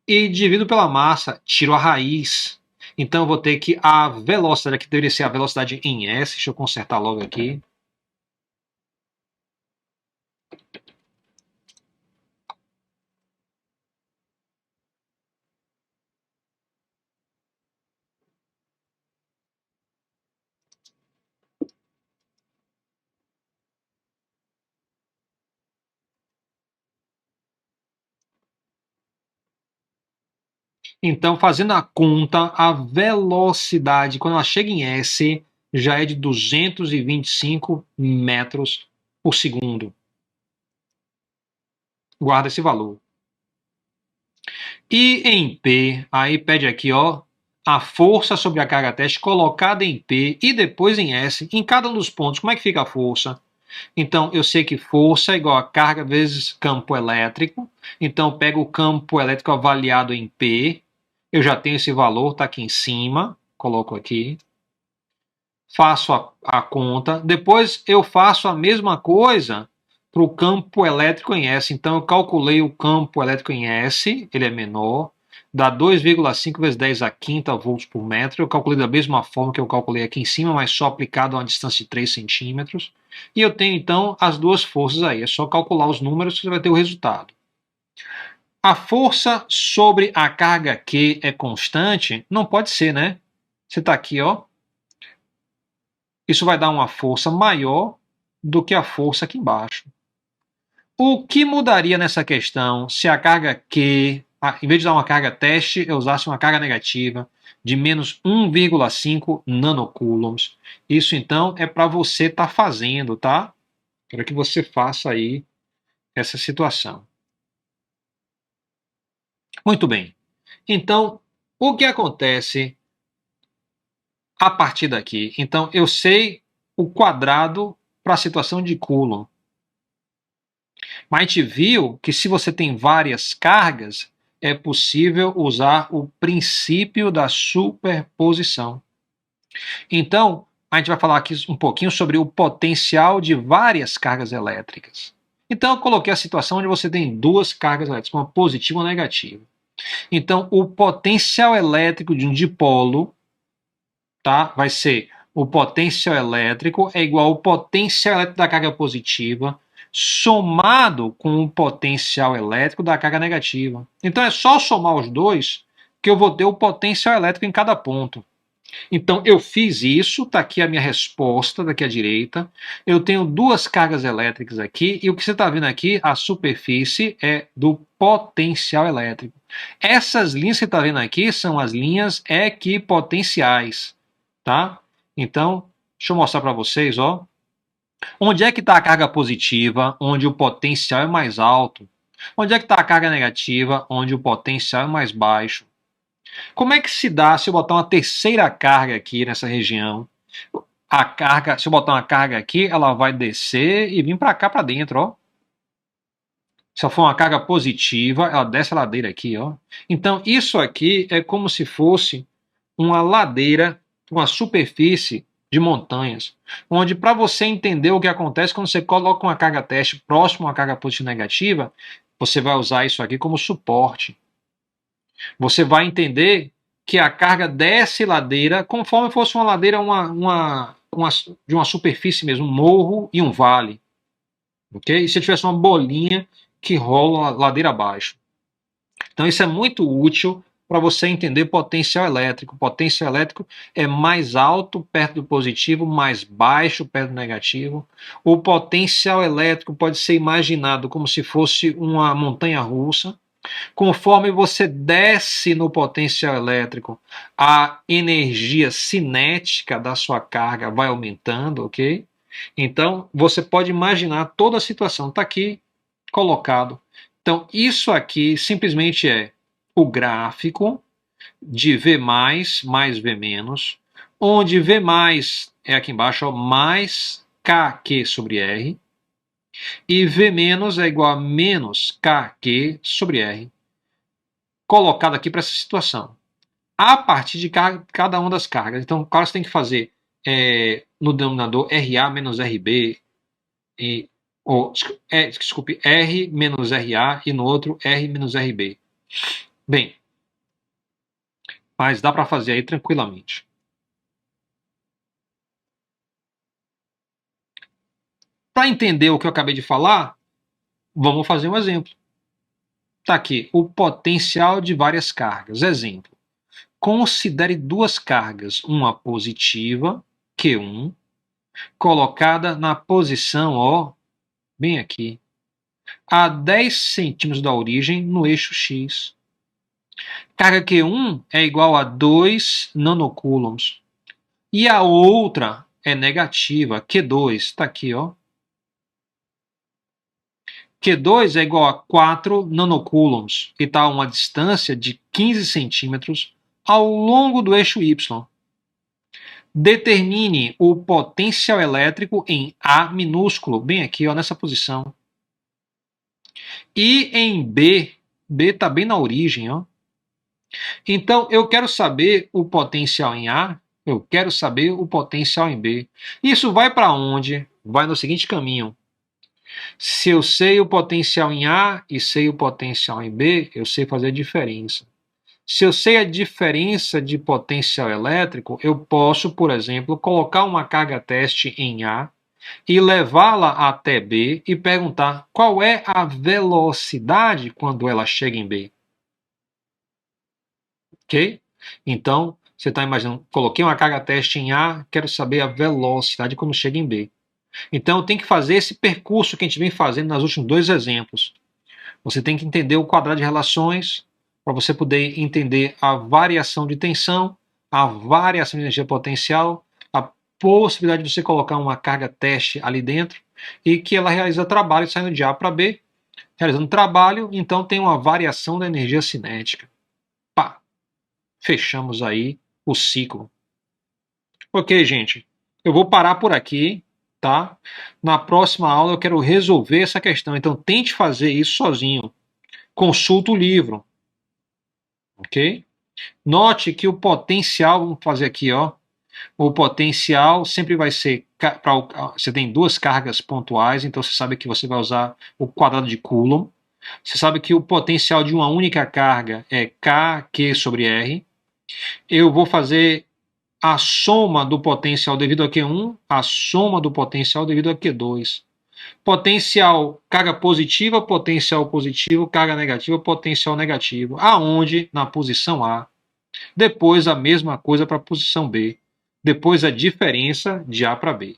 e divido pela massa, tiro a raiz. Então eu vou ter que a velocidade, que deveria ser a velocidade em S, deixa eu consertar logo aqui. Então, fazendo a conta, a velocidade, quando ela chega em S, já é de 225 metros por segundo. Guarda esse valor. E em P, aí pede aqui, ó, a força sobre a carga teste colocada em P e depois em S, em cada um dos pontos. Como é que fica a força? Então, eu sei que força é igual a carga vezes campo elétrico. Então, eu pego o campo elétrico avaliado em P. Eu já tenho esse valor, está aqui em cima. Coloco aqui. Faço a conta. Depois, eu faço a mesma coisa para o campo elétrico em S. Então, eu calculei o campo elétrico em S. Ele é menor. Dá 2,5 vezes 10 a quinta volts por metro. Eu calculei da mesma forma que eu calculei aqui em cima, mas só aplicado a uma distância de 3 centímetros. E eu tenho, então, as duas forças aí. É só calcular os números que você vai ter o resultado. A força sobre a carga Q é constante? Não pode ser, né? Você está aqui, ó. Isso vai dar uma força maior do que a força aqui embaixo. O que mudaria nessa questão se a carga Q, em vez de dar uma carga teste, eu usasse uma carga negativa de menos 1,5 nanocoulombs? Isso, então, é para você estar fazendo, tá? Para que você faça aí essa situação. Muito bem. Então, o que acontece a partir daqui? Então, eu sei o quadrado para a situação de Coulomb. Mas a gente viu que se você tem várias cargas, é possível usar o princípio da superposição. Então, a gente vai falar aqui um pouquinho sobre o potencial de várias cargas elétricas. Então, eu coloquei a situação onde você tem duas cargas elétricas, uma positiva e uma negativa. Então, o potencial elétrico de um dipolo, tá, vai ser o potencial elétrico é igual ao potencial elétrico da carga positiva somado com o potencial elétrico da carga negativa. Então, é só somar os dois que eu vou ter o potencial elétrico em cada ponto. Então, eu fiz isso, está aqui a minha resposta, daqui à direita. Eu tenho duas cargas elétricas aqui, e o que você está vendo aqui, a superfície é do potencial elétrico. Essas linhas que você está vendo aqui são as linhas equipotenciais, tá? Então, deixa eu mostrar para vocês, ó. Onde é que está a carga positiva, onde o potencial é mais alto? Onde é que está a carga negativa, onde o potencial é mais baixo? Como é que se dá se eu botar uma terceira carga aqui nessa região? A carga, se eu botar uma carga aqui, ela vai descer e vir para cá para dentro, ó. Se ela for uma carga positiva, ela desce a ladeira aqui, ó. Então isso aqui é como se fosse uma ladeira, uma superfície de montanhas, onde para você entender o que acontece quando você coloca uma carga teste próximo a uma carga positiva negativa, você vai usar isso aqui como suporte. Você vai entender que a carga desce ladeira conforme fosse uma ladeira de uma superfície mesmo, um morro e um vale. Okay? E se tivesse uma bolinha que rola ladeira abaixo. Então isso é muito útil para você entender potencial elétrico. O potencial elétrico é mais alto perto do positivo, mais baixo perto do negativo. O potencial elétrico pode ser imaginado como se fosse uma montanha russa. Conforme você desce no potencial elétrico, a energia cinética da sua carga vai aumentando, ok? Então, você pode imaginar toda a situação. Está aqui colocado. Então, isso aqui simplesmente é o gráfico de V+, mais V-, onde V+, é aqui embaixo, ó, mais KQ sobre R, e V- é igual a menos KQ sobre R, colocado aqui para essa situação, a partir de cada uma das cargas. Então, claro, você tem que fazer no denominador RA menos RB, desculpe, R menos RA, e no outro R menos RB. Bem, Mas dá para fazer aí tranquilamente. Para entender o que eu acabei de falar, vamos fazer um exemplo. Está aqui, o potencial de várias cargas. Exemplo. Considere duas cargas, uma positiva, Q1, colocada na posição, ó, bem aqui, a 10 centímetros da origem no eixo X. Carga Q1 é igual a 2 nanocoulombs. E a outra é negativa, Q2, está aqui, ó. Q2 é igual a 4 nanocoulombs e está a uma distância de 15 centímetros ao longo do eixo Y. Determine o potencial elétrico em A minúsculo, bem aqui, ó, nessa posição. E em B, B está bem na origem, ó. Então, eu quero saber o potencial em A, eu quero saber o potencial em B. Isso vai para onde? Vai no seguinte caminho. Se eu sei o potencial em A e sei o potencial em B, eu sei fazer a diferença. Se eu sei a diferença de potencial elétrico, eu posso, por exemplo, colocar uma carga teste em A e levá-la até B e perguntar qual é a velocidade quando ela chega em B. Ok? Então, você está imaginando, coloquei uma carga teste em A, quero saber a velocidade quando chega em B. Então, tem que fazer esse percurso que a gente vem fazendo nos últimos dois exemplos. Você tem que entender o quadrado de relações para você poder entender a variação de tensão, a variação de energia potencial, a possibilidade de você colocar uma carga teste ali dentro e que ela realiza trabalho saindo de A para B. Realizando trabalho, então tem uma variação da energia cinética. Pá, fechamos aí o ciclo. Ok, gente, eu vou parar por aqui. Tá? Na próxima aula eu quero resolver essa questão, então tente fazer isso sozinho. Consulta o livro, ok? Note que o potencial, vamos fazer aqui, ó, o potencial sempre vai ser, você tem duas cargas pontuais, então você sabe que você vai usar o quadrado de Coulomb. Você sabe que o potencial de uma única carga é Kq sobre R. Eu vou fazer a soma do potencial devido a Q1, a soma do potencial devido a Q2. Potencial carga positiva, potencial positivo, carga negativa, potencial negativo. Aonde? Na posição A. Depois a mesma coisa para a posição B. Depois a diferença de A para B.